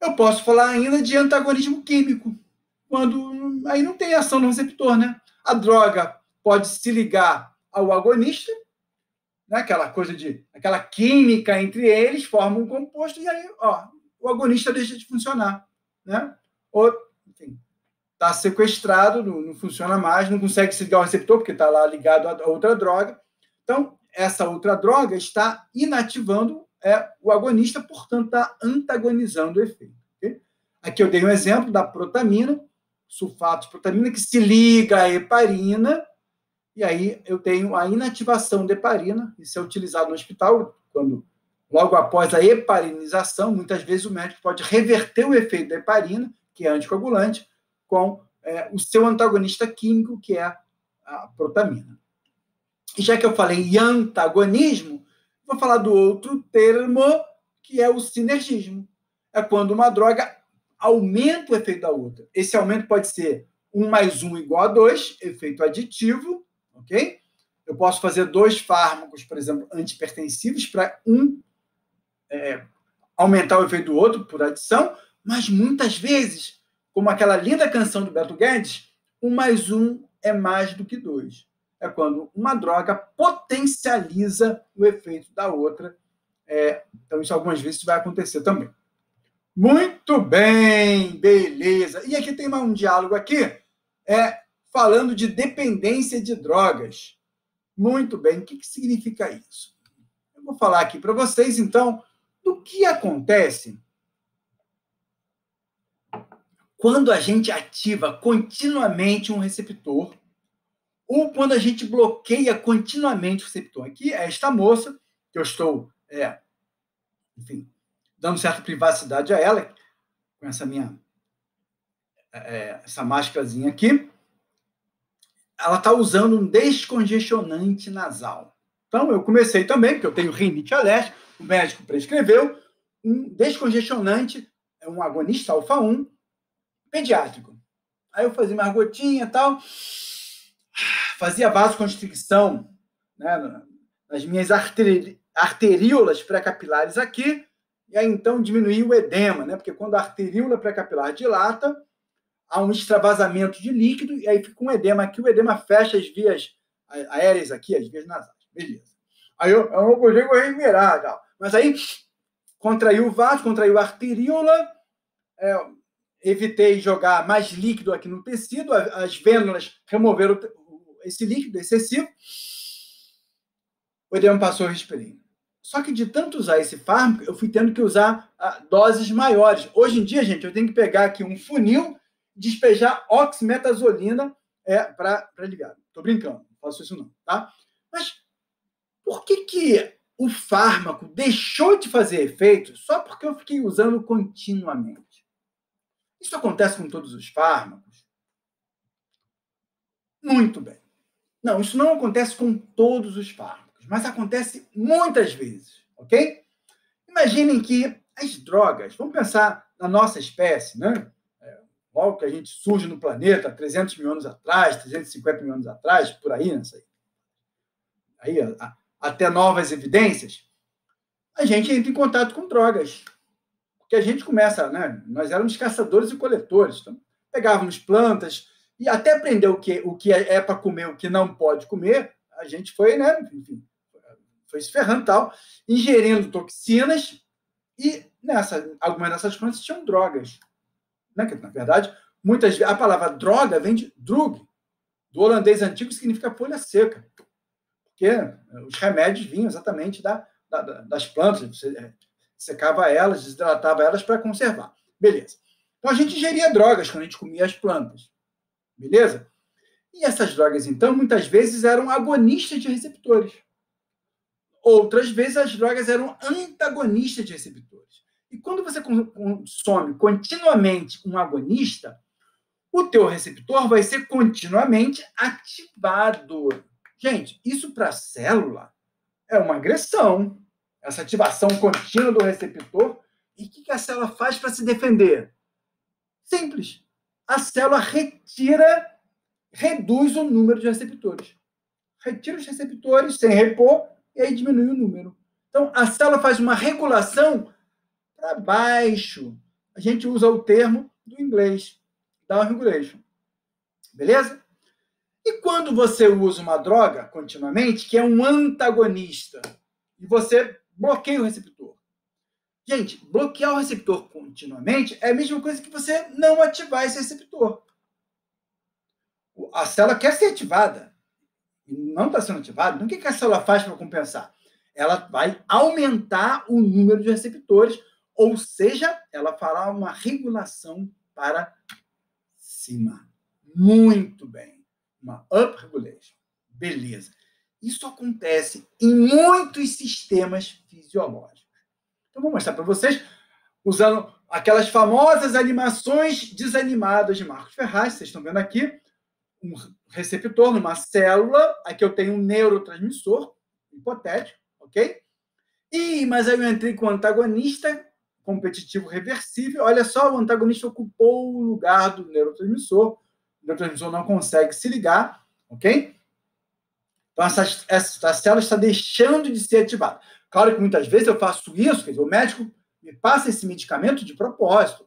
Eu posso falar ainda de antagonismo químico, quando aí não tem ação no receptor, né? A droga pode se ligar ao agonista, né? Aquela química entre eles, forma um composto, e aí, o agonista deixa de funcionar, né? Ou, enfim, está sequestrado, não funciona mais, não consegue se ligar ao receptor, porque está lá ligado a outra droga. Então, essa outra droga está inativando o agonista, portanto, está antagonizando o efeito. Okay? Aqui eu dei um exemplo da protamina, sulfato de protamina, que se liga à heparina, e aí eu tenho a inativação da heparina. Isso é utilizado no hospital, logo após a heparinização, muitas vezes o médico pode reverter o efeito da heparina, que é anticoagulante, com o seu antagonista químico, que é a protamina. E já que eu falei em antagonismo, vou falar do outro termo, que é o sinergismo. É quando uma droga aumenta o efeito da outra. Esse aumento pode ser 1 mais 1 igual a 2, efeito aditivo, ok? Eu posso fazer 2 fármacos, por exemplo, antihipertensivos, para aumentar o efeito do outro por adição, mas muitas vezes, como aquela linda canção do Beto Guedes, 1 mais 1 é mais do que 2. é quando uma droga potencializa o efeito da outra. Então, isso algumas vezes vai acontecer também. Muito bem, beleza. E aqui tem um diálogo aqui, falando de dependência de drogas. Muito bem, o que significa isso? Eu vou falar aqui para vocês, então, do que acontece quando a gente ativa continuamente um receptor ou quando a gente bloqueia continuamente o receptor. Aqui é esta moça, que eu estou, enfim, dando certa privacidade a ela, com essa minha essa máscarazinha aqui. Ela está usando um descongestionante nasal. Então, eu comecei também, porque eu tenho rinite alérgica, o médico prescreveu um descongestionante, um agonista alfa-1, pediátrico. Aí eu fazia uma gotinha e tal, fazia vasoconstricção, né, nas minhas arteríolas pré-capilares aqui, e aí então diminuía o edema, né, porque quando a arteríola pré-capilar dilata, há um extravasamento de líquido, e aí fica um edema aqui, o edema fecha as vias aéreas aqui, as vias nasais. Beleza. Aí eu não consigo respirar, tal. Mas aí contraiu o vaso, contraiu a arteríola, evitei jogar mais líquido aqui no tecido, as vênulas removeram esse líquido excessivo, o edema passou, eu respirei. Só que de tanto usar esse fármaco, eu fui tendo que usar doses maiores. Hoje em dia, gente, eu tenho que pegar aqui um funil, despejar oximetazolina para aliviar. Estou brincando, não faço isso não, tá? Mas por que o fármaco deixou de fazer efeito só porque eu fiquei usando continuamente? Isso acontece com todos os fármacos? Muito bem. Não, isso não acontece com todos os fármacos, mas acontece muitas vezes, ok? Imaginem que as drogas, vamos pensar na nossa espécie, né? Logo que a gente surge no planeta, 300 mil anos atrás, 350 mil anos atrás, por aí, nessa aí até novas evidências, a gente entra em contato com drogas. Porque a gente começa, né? Nós éramos caçadores e coletores, então pegávamos plantas e até aprender o que é para comer, o que não pode comer, a gente foi, né? Enfim, foi se ferrando e tal, ingerindo toxinas e algumas dessas plantas tinham drogas. Né? Que, na verdade, muitas vezes, a palavra droga vem de drug, do holandês antigo, significa folha seca. Porque os remédios vinham exatamente das plantas, você secava elas, desidratava elas para conservar. Beleza. Então, a gente ingeria drogas quando a gente comia as plantas. Beleza? E essas drogas, então, muitas vezes eram agonistas de receptores. Outras vezes, as drogas eram antagonistas de receptores. E quando você consome continuamente um agonista, o teu receptor vai ser continuamente ativado. Gente, isso para a célula é uma agressão. Essa ativação contínua do receptor. E o que a célula faz para se defender? Simples. A célula reduz o número de receptores. Retira os receptores sem repor e aí diminui o número. Então, a célula faz uma regulação para baixo. A gente usa o termo do inglês, down regulation. Beleza? E quando você usa uma droga continuamente, que é um antagonista, e você bloqueia o receptor. Gente, bloquear o receptor continuamente é a mesma coisa que você não ativar esse receptor. A célula quer ser ativada e não está sendo ativada. Então, o que a célula faz para compensar? Ela vai aumentar o número de receptores, ou seja, ela fará uma regulação para cima. Muito bem. Uma upregulation. Beleza. Isso acontece em muitos sistemas fisiológicos. Então, vou mostrar para vocês, usando aquelas famosas animações desanimadas de Marcos Ferraz. Vocês estão vendo aqui um receptor numa célula. Aqui eu tenho um neurotransmissor, hipotético, ok? Mas aí eu entrei com o antagonista competitivo reversível. Olha só, o antagonista ocupou o lugar do neurotransmissor. O neurotransmissor não consegue se ligar, ok? Então, essa célula está deixando de ser ativada. Claro que muitas vezes eu faço isso, quer dizer, o médico me passa esse medicamento de propósito,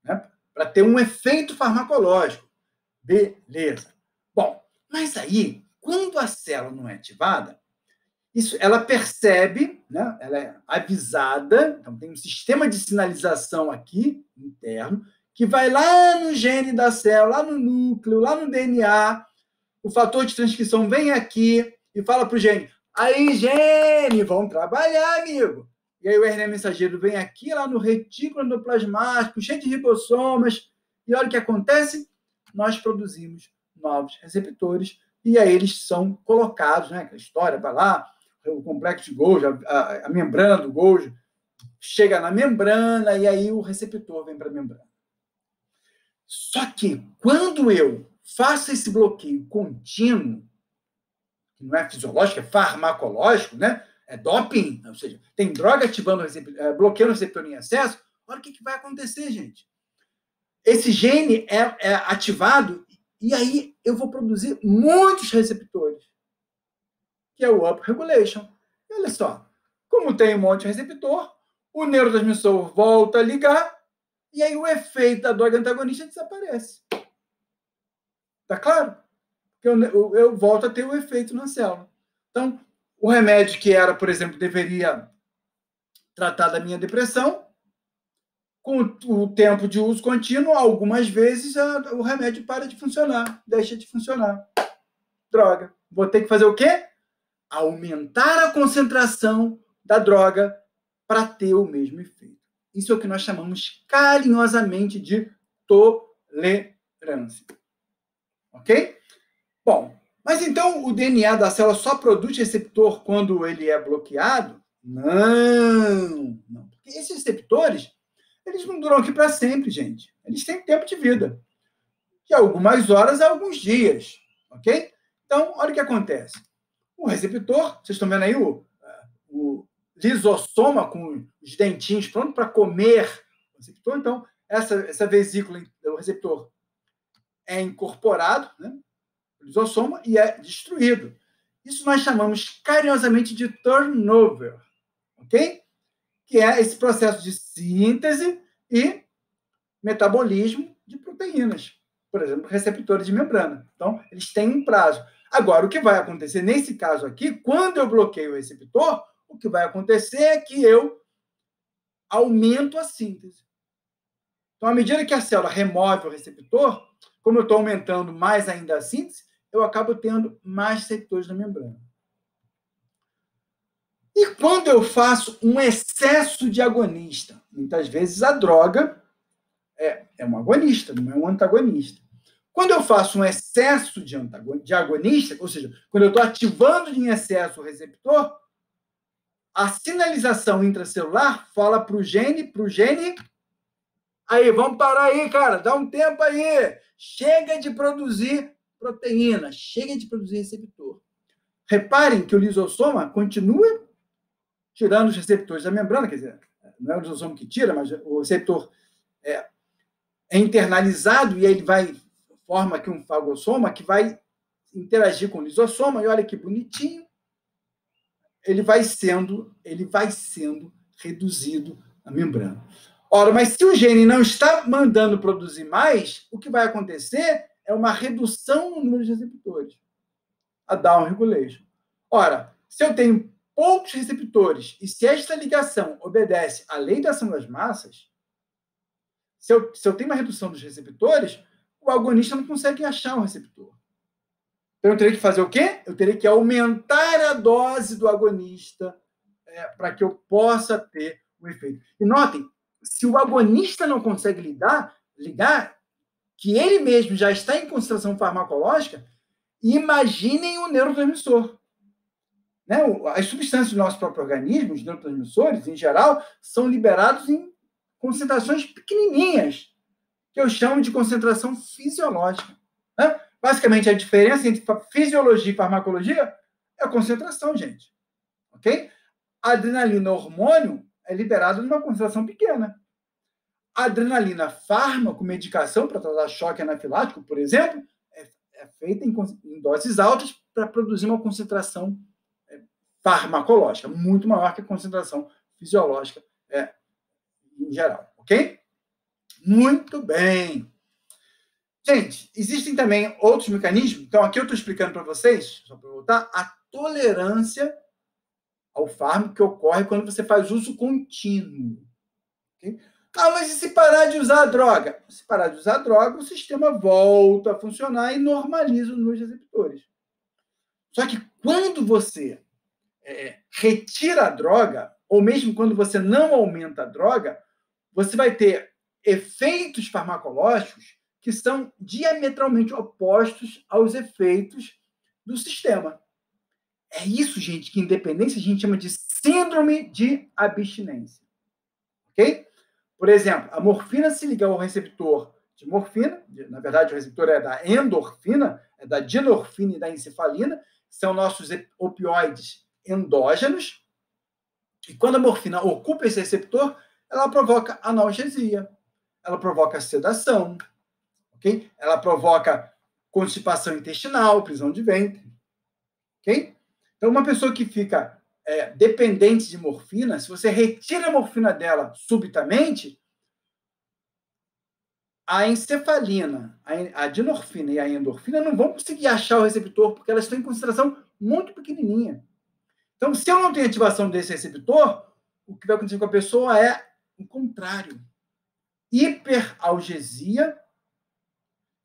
né, para ter um efeito farmacológico. Beleza. Bom, mas aí quando a célula não é ativada, ela percebe, né? Ela é avisada, então tem um sistema de sinalização aqui, interno, que vai lá no gene da célula, lá no núcleo, lá no DNA, o fator de transcrição vem aqui e fala para o gene, aí, gene, vamos trabalhar, amigo. E aí o RNA mensageiro vem aqui, lá no retículo endoplasmático, cheio de ribossomas, e olha o que acontece, nós produzimos novos receptores, e aí eles são colocados, né? A história vai lá, o complexo de Golgi, a membrana do Golgi, chega na membrana, e aí o receptor vem para a membrana. Só que, quando eu faço esse bloqueio contínuo, que não é fisiológico, é farmacológico, né? É doping, ou seja, tem droga ativando, bloqueando o receptor em excesso, olha o que vai acontecer, gente. Esse gene é ativado e aí eu vou produzir muitos receptores, que é o upregulation. E olha só, como tem um monte de receptor, o neurotransmissor volta a ligar e aí o efeito da droga antagonista desaparece. Tá claro? Eu volto a ter o efeito na célula. Então, o remédio que era, por exemplo, deveria tratar da minha depressão, com o tempo de uso contínuo, algumas vezes o remédio para de funcionar, deixa de funcionar. Droga. Vou ter que fazer o quê? Aumentar a concentração da droga para ter o mesmo efeito. Isso é o que nós chamamos carinhosamente de tolerância. Ok? Bom, mas então o DNA da célula só produz receptor quando ele é bloqueado? Não. Porque esses receptores, eles não duram aqui para sempre, gente. Eles têm tempo de vida. De algumas horas a alguns dias. Ok? Então, olha o que acontece. O receptor, vocês estão vendo aí o lisossoma com os dentinhos pronto para comer o receptor. Então, essa vesícula do receptor é incorporado, né? O lisossoma, e é destruído. Isso nós chamamos carinhosamente de turnover, ok? Que é esse processo de síntese e metabolismo de proteínas, por exemplo, receptores de membrana. Então, eles têm um prazo. Agora, o que vai acontecer nesse caso aqui, quando eu bloqueio o receptor, o que vai acontecer é que eu aumento a síntese. Então, à medida que a célula remove o receptor, como eu estou aumentando mais ainda a síntese, eu acabo tendo mais receptores na membrana. E quando eu faço um excesso de agonista? Muitas vezes a droga é um agonista, não é um antagonista. Quando eu faço um excesso de agonista, ou seja, quando eu estou ativando em excesso o receptor, a sinalização intracelular fala para o gene, aí, vamos parar aí, cara, dá um tempo aí, chega de produzir proteína, chega de produzir receptor. Reparem que o lisossoma continua tirando os receptores da membrana, quer dizer, não é o lisossoma que tira, mas o receptor é internalizado e ele forma aqui um fagossoma que vai interagir com o lisossoma, e olha que bonitinho, ele vai sendo reduzido na membrana. Ora, mas se o gene não está mandando produzir mais, o que vai acontecer é uma redução no número de receptores, a downregulation. Ora, se eu tenho poucos receptores e se esta ligação obedece à lei da ação das massas, se eu tenho uma redução dos receptores, o agonista não consegue achar um receptor. Então, eu teria que fazer o quê? Eu teria que aumentar a dose do agonista para que eu possa ter o efeito. E notem, se o agonista não consegue ligar, que ele mesmo já está em concentração farmacológica, imaginem o neurotransmissor. Né? As substâncias do nosso próprio organismo, os neurotransmissores, em geral, são liberados em concentrações pequenininhas, que eu chamo de concentração fisiológica. Né? Basicamente, a diferença entre fisiologia e farmacologia é a concentração, gente. Ok? A adrenalina hormônio é liberado numa concentração pequena. A adrenalina fármaco, medicação para tratar choque anafilático, por exemplo, é feita em doses altas para produzir uma concentração farmacológica, muito maior que a concentração fisiológica em geral. Ok? Muito bem. Gente, existem também outros mecanismos. Então, aqui eu estou explicando para vocês, só para voltar, a tolerância ao fármaco que ocorre quando você faz uso contínuo. Okay? Ah, mas e se parar de usar a droga? Se parar de usar a droga, o sistema volta a funcionar e normaliza os meus receptores. Só que quando você retira a droga, ou mesmo quando você não aumenta a droga, você vai ter efeitos farmacológicos que são diametralmente opostos aos efeitos do sistema. É isso, gente, que independência a gente chama de síndrome de abstinência. Ok? Por exemplo, a morfina se liga ao receptor de morfina, na verdade o receptor é da endorfina, é da dinorfina e da encefalina, são nossos opioides endógenos, e quando a morfina ocupa esse receptor, ela provoca analgesia, ela provoca sedação, ok? Ela provoca constipação intestinal, prisão de ventre, ok? Então, uma pessoa que fica dependente de morfina, se você retira a morfina dela subitamente, a encefalina, a dinorfina e a endorfina não vão conseguir achar o receptor, porque elas estão em concentração muito pequenininha. Então, se eu não tenho ativação desse receptor, o que vai acontecer com a pessoa é o contrário. Hiperalgesia,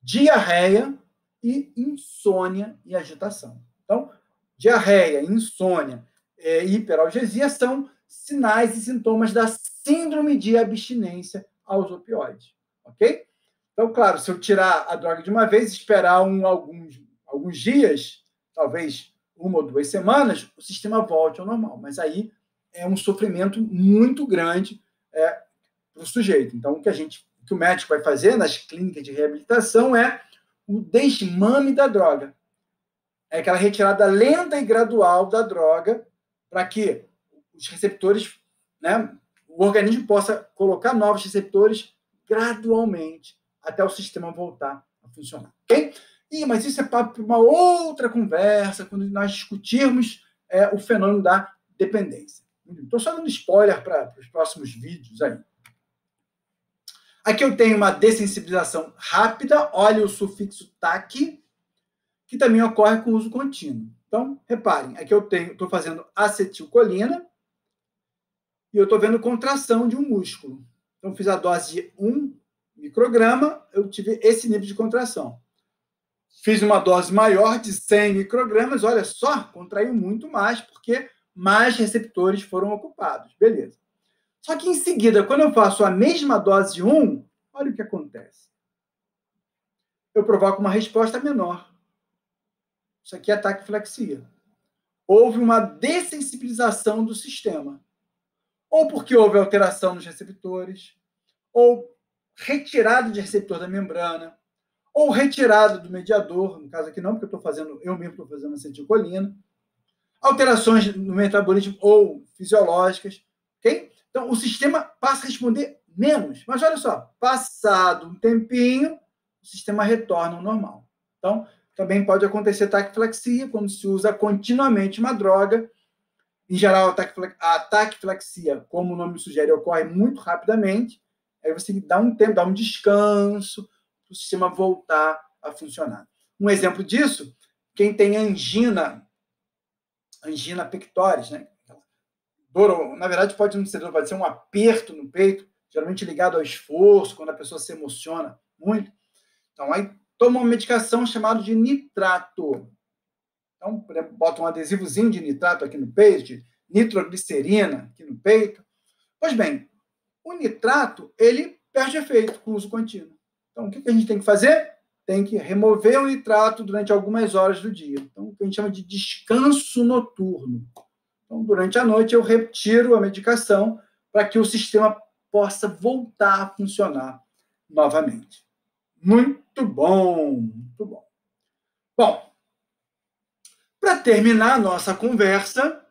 diarreia e insônia e agitação. Então, diarreia, insônia e hiperalgesia são sinais e sintomas da síndrome de abstinência aos opioides, ok? Então, claro, se eu tirar a droga de uma vez, esperar alguns dias, talvez 1 ou 2 semanas, o sistema volte ao normal. Mas aí é um sofrimento muito grande para o sujeito. Então, o que o médico vai fazer nas clínicas de reabilitação é o desmame da droga. É aquela retirada lenta e gradual da droga para que os receptores, o organismo possa colocar novos receptores gradualmente até o sistema voltar a funcionar. Ok? Mas isso é papo para uma outra conversa, quando nós discutirmos o fenômeno da dependência. Estou só dando spoiler para os próximos vídeos aí. Aqui eu tenho uma dessensibilização rápida, olha o sufixo TAC, que também ocorre com uso contínuo. Então, reparem, aqui eu estou fazendo acetilcolina e eu estou vendo contração de um músculo. Então, fiz a dose de 1 micrograma, eu tive esse nível de contração. Fiz uma dose maior de 100 microgramas, olha só, contraiu muito mais, porque mais receptores foram ocupados. Beleza. Só que em seguida, quando eu faço a mesma dose de 1, olha o que acontece. Eu provoco uma resposta menor. Isso aqui é taquiflexia. Houve uma dessensibilização do sistema. Ou porque houve alteração nos receptores, ou retirada de receptor da membrana, ou retirada do mediador, no caso aqui não, porque eu mesmo estou fazendo acetilcolina, alterações no metabolismo ou fisiológicas, ok? Então, o sistema passa a responder menos. Mas olha só, passado um tempinho, o sistema retorna ao normal. Então, também pode acontecer taquiflexia quando se usa continuamente uma droga. Em geral, a taquiflexia, como o nome sugere, ocorre muito rapidamente. Aí você dá um tempo, dá um descanso para o sistema voltar a funcionar. Um exemplo disso, quem tem angina pectoris, né? Dor, na verdade, pode não ser dor, pode ser um aperto no peito, geralmente ligado ao esforço, quando a pessoa se emociona muito. Então, aí toma uma medicação chamada de nitrato. Então, por exemplo, bota um adesivozinho de nitrato aqui no peito, de nitroglicerina aqui no peito. Pois bem, o nitrato, ele perde efeito com o uso contínuo. Então, o que a gente tem que fazer? Tem que remover o nitrato durante algumas horas do dia. Então, o que a gente chama de descanso noturno. Então, durante a noite, eu retiro a medicação para que o sistema possa voltar a funcionar novamente. Muito bom, muito bom. Bom, para terminar a nossa conversa,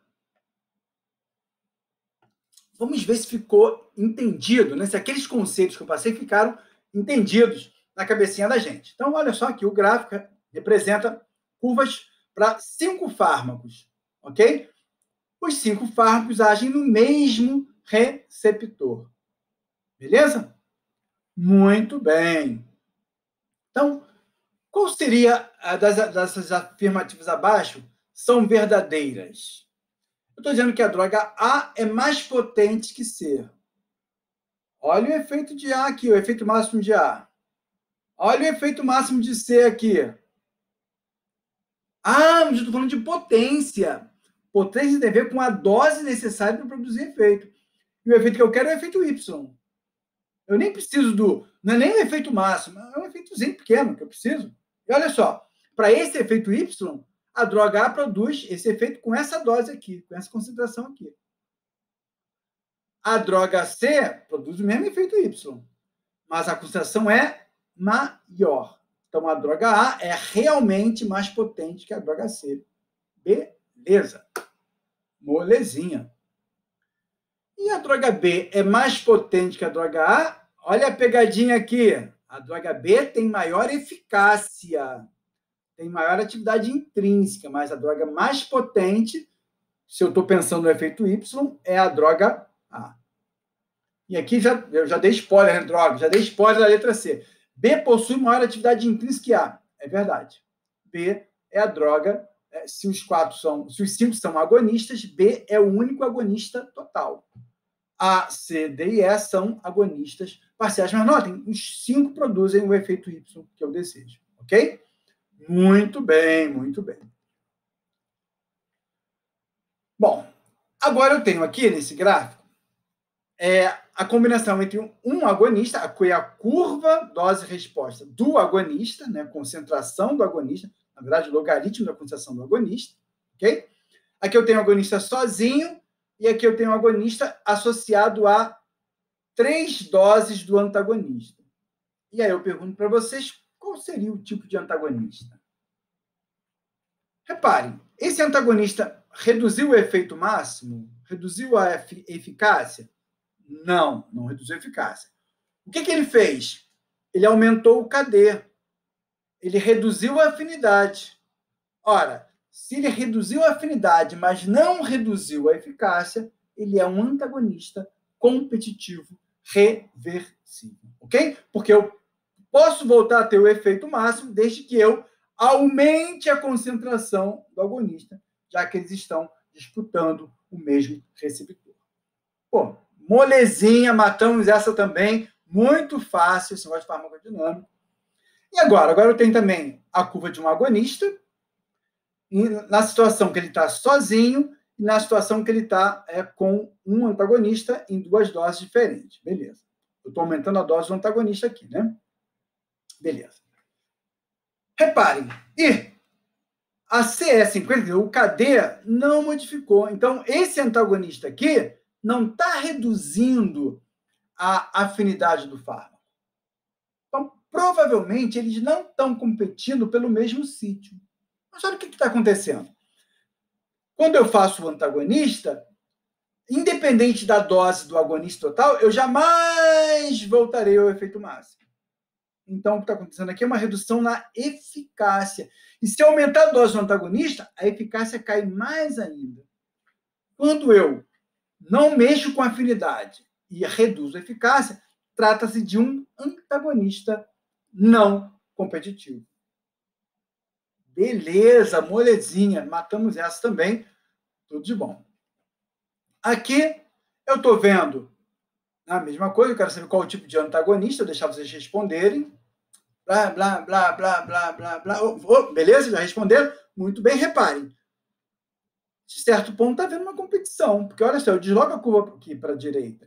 vamos ver se ficou entendido, né? Se aqueles conceitos que eu passei ficaram entendidos na cabecinha da gente. Então, olha só aqui, o gráfico representa curvas para 5 fármacos, ok? Os 5 fármacos agem no mesmo receptor. Beleza? Muito bem. Então, qual seria dessas afirmativas abaixo são verdadeiras? Eu estou dizendo que a droga A é mais potente que C. Olha o efeito de A aqui, o efeito máximo de A. Olha o efeito máximo de C aqui. Ah, mas eu estou falando de potência. Potência tem a ver com a dose necessária para produzir efeito. E o efeito que eu quero é o efeito Y. Eu nem preciso do... Não é nem o efeito máximo, é um efeitozinho pequeno que eu preciso. E olha só, para esse efeito Y, a droga A produz esse efeito com essa dose aqui, com essa concentração aqui. A droga C produz o mesmo efeito Y, mas a concentração é maior. Então, a droga A é realmente mais potente que a droga C. Beleza. Molezinha. E a droga B é mais potente que a droga A? Olha a pegadinha aqui. A droga B tem maior eficácia, tem maior atividade intrínseca, mas a droga mais potente, se eu estou pensando no efeito Y, é a droga A. E aqui eu já dei spoiler, né, droga? Já dei spoiler da letra C. B possui maior atividade intrínseca que A. É verdade. B é a droga, se os 5 são agonistas, B é o único agonista total. A, C, D e E são agonistas parciais. Mas notem, os 5 produzem o efeito Y que eu desejo. Ok? Muito bem, muito bem. Bom, agora eu tenho aqui nesse gráfico a combinação entre um agonista, que é a curva dose-resposta do agonista, né, concentração do agonista, na verdade, o logaritmo da concentração do agonista, ok? Aqui eu tenho o agonista sozinho e aqui eu tenho o agonista associado a 3 doses do antagonista. E aí eu pergunto para vocês, qual seria o tipo de antagonista? Reparem, esse antagonista reduziu o efeito máximo? Reduziu a eficácia? Não, não reduziu a eficácia. O que ele fez? Ele aumentou o KD. Ele reduziu a afinidade. Ora, se ele reduziu a afinidade, mas não reduziu a eficácia, ele é um antagonista competitivo reversível. Ok? Porque eu posso voltar a ter o efeito máximo desde que eu aumente a concentração do agonista, já que eles estão disputando o mesmo receptor. Pô, molezinha, matamos essa também, muito fácil, esse negócio de farmacodinâmica. E agora eu tenho também a curva de um agonista, na situação que ele está sozinho e na situação que ele está com um antagonista em 2 doses diferentes. Beleza. Eu estou aumentando a dose do antagonista aqui, né? Beleza. Reparem, e a CE50, o KD, não modificou. Então, esse antagonista aqui não está reduzindo a afinidade do fármaco. Então, provavelmente, eles não estão competindo pelo mesmo sítio. Mas olha o que está acontecendo. Quando eu faço o antagonista, independente da dose do agonista total, eu jamais voltarei ao efeito máximo. Então, o que está acontecendo aqui é uma redução na eficácia. E se aumentar a dose do antagonista, a eficácia cai mais ainda. Quando eu não mexo com a afinidade e reduzo a eficácia, trata-se de um antagonista não competitivo. Beleza, molezinha. Matamos essa também. Tudo de bom. Aqui, eu estou vendo a mesma coisa. Eu quero saber qual o tipo de antagonista. Eu deixar vocês responderem. Blá, blá, blá, blá, blá, blá, blá. Beleza? Já responderam? Muito bem. Reparem. De certo ponto, está havendo uma competição. Porque, olha só, eu desloco a curva aqui para a direita.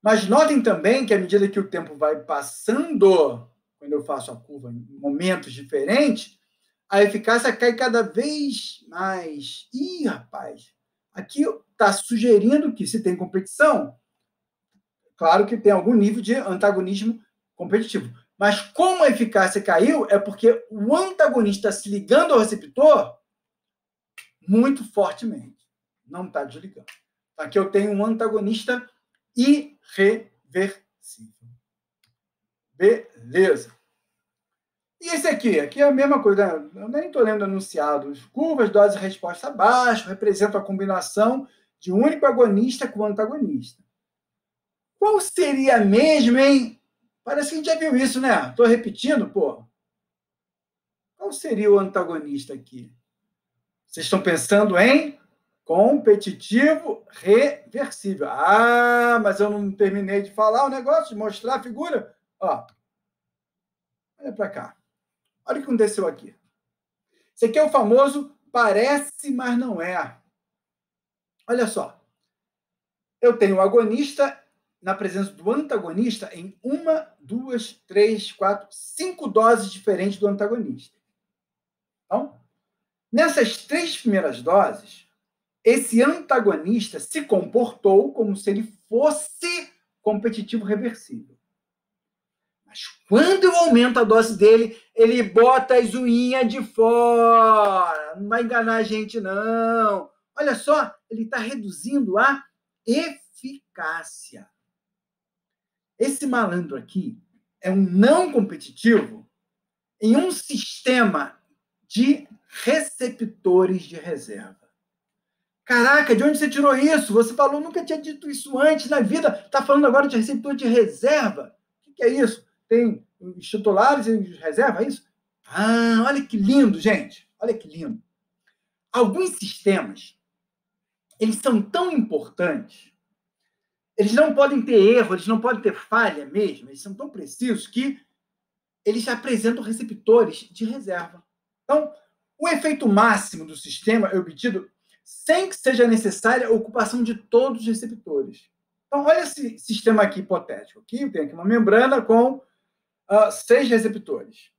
Mas notem também que, à medida que o tempo vai passando, quando eu faço a curva em momentos diferentes, a eficácia cai cada vez mais. Ih, rapaz, aqui está sugerindo que, se tem competição, claro que tem algum nível de antagonismo competitivo. Mas como a eficácia caiu, é porque o antagonista está se ligando ao receptor muito fortemente. Não está desligando. Aqui eu tenho um antagonista irreversível. Beleza. E esse aqui? Aqui é a mesma coisa. Né? Eu nem estou lendo anunciados. Curvas, dose e resposta abaixo representam a combinação de um único agonista com antagonista. Qual seria mesmo, hein? Parece que a gente já viu isso, né? Estou repetindo, pô. Qual seria o antagonista aqui? Vocês estão pensando em competitivo reversível. Ah, mas eu não terminei de falar o negócio, de mostrar a figura. Ó, olha para cá. Olha o que aconteceu aqui. Esse aqui é o famoso parece, mas não é. Olha só. Eu tenho o agonista na presença do antagonista em 1, 2, 3, 4, 5 doses diferentes do antagonista. Então, nessas 3 primeiras doses, esse antagonista se comportou como se ele fosse competitivo reversível. Mas quando eu aumento a dose dele, ele bota as unhas de fora. Não vai enganar a gente, não. Olha só, ele está reduzindo a eficácia. Esse malandro aqui é um não competitivo em um sistema de receptores de reserva. Caraca, de onde você tirou isso? Você falou, nunca tinha dito isso antes na vida. Está falando agora de receptor de reserva? O que é isso? Tem os titulares e os reserva, é isso? Ah, olha que lindo, gente. Olha que lindo. Alguns sistemas, eles são tão importantes, eles não podem ter erro, eles não podem ter falha mesmo, eles são tão precisos que eles apresentam receptores de reserva. Então, o efeito máximo do sistema é obtido sem que seja necessária a ocupação de todos os receptores. Então, olha esse sistema aqui hipotético. Aqui eu tenho aqui uma membrana com 6 receptores.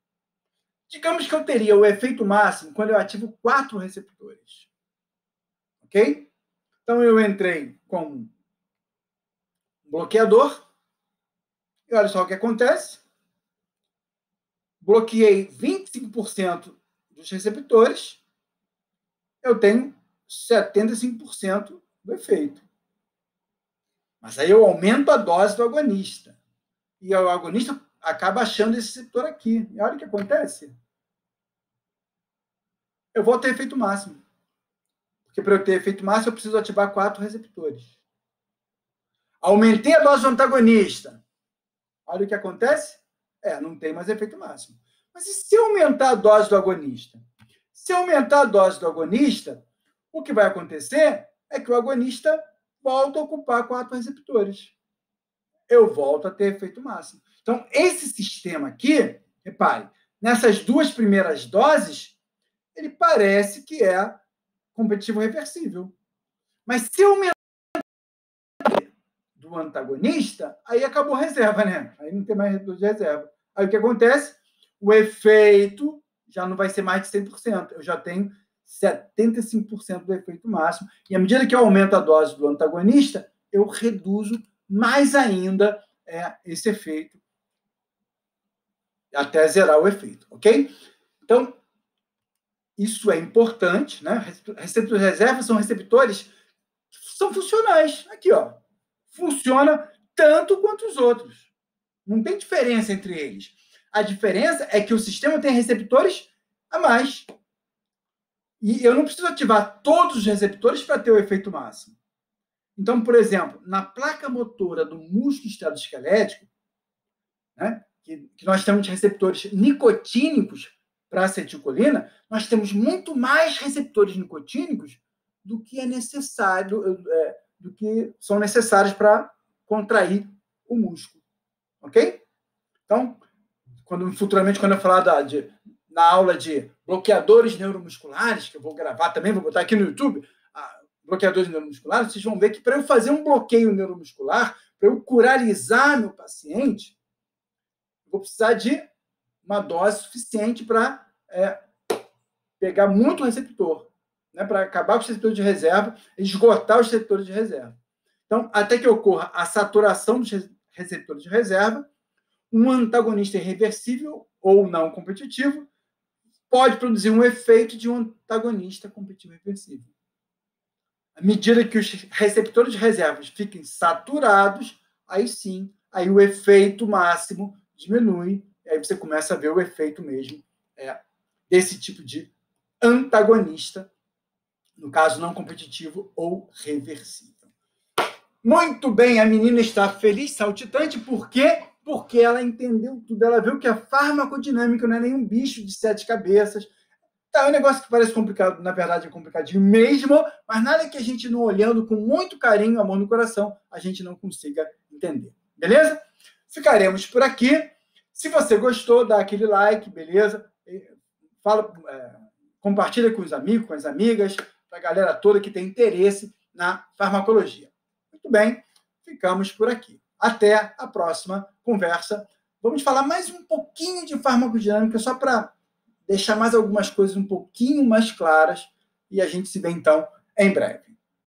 Digamos que eu teria o efeito máximo quando eu ativo 4 receptores. Ok? Então, eu entrei com um bloqueador. E olha só o que acontece. Bloqueei 25% dos receptores. Eu tenho 75% do efeito. Mas aí eu aumento a dose do agonista. E o agonista acaba achando esse receptor aqui. E olha o que acontece. Eu vou ter efeito máximo. Porque para eu ter efeito máximo, eu preciso ativar 4 receptores. Aumentei a dose do antagonista. Olha o que acontece. Não tem mais efeito máximo. Mas e se eu aumentar a dose do agonista? Se aumentar a dose do agonista, o que vai acontecer é que o agonista volta a ocupar 4 receptores. Eu volto a ter efeito máximo. Então, esse sistema aqui, repare, nessas 2 primeiras doses, ele parece que é competitivo reversível. Mas se eu aumentar do antagonista, aí acabou a reserva, né? Aí não tem mais redução de reserva. Aí o que acontece? O efeito já não vai ser mais de 100%. Eu já tenho 75% do efeito máximo. E à medida que eu aumento a dose do antagonista, eu reduzo mais ainda esse efeito até zerar o efeito, ok? Então, isso é importante, né? Receptores de reserva são receptores que são funcionais. Aqui, ó. Funciona tanto quanto os outros. Não tem diferença entre eles. A diferença é que o sistema tem receptores a mais. E eu não preciso ativar todos os receptores para ter o efeito máximo. Então, por exemplo, na placa motora do músculo esteroesquelético, né, que nós temos receptores nicotínicos para acetilcolina, nós temos muito mais receptores nicotínicos do que é necessário, do que são necessários para contrair o músculo. Ok? Então, futuramente, quando eu falar na aula de bloqueadores neuromusculares, que eu vou gravar também, vou botar aqui no YouTube, bloqueadores neuromusculares, vocês vão ver que para eu fazer um bloqueio neuromuscular, para eu curalizar meu paciente, eu vou precisar de uma dose suficiente para pegar muito receptor, né, para acabar com os receptores de reserva, esgotar os receptores de reserva. Então, até que ocorra a saturação dos receptores de reserva, um antagonista irreversível ou não competitivo pode produzir um efeito de um antagonista competitivo reversível. À medida que os receptores de reservas fiquem saturados, aí sim, aí o efeito máximo diminui, e aí você começa a ver o efeito mesmo desse tipo de antagonista, no caso não competitivo ou reversível. Muito bem, a menina está feliz, saltitante, por quê? porque ela entendeu tudo. Ela viu que a farmacodinâmica não é nenhum bicho de 7 cabeças. Tá, é um negócio que parece complicado, na verdade é complicadinho mesmo, mas nada que a gente não olhando com muito carinho, amor no coração, a gente não consiga entender. Beleza? Ficaremos por aqui. Se você gostou, dá aquele like, beleza? Fala, compartilha com os amigos, com as amigas, para a galera toda que tem interesse na farmacologia. Muito bem, ficamos por aqui. Até a próxima conversa. Vamos falar mais um pouquinho de farmacodinâmica, só para deixar mais algumas coisas um pouquinho mais claras, e a gente se vê, então, em breve.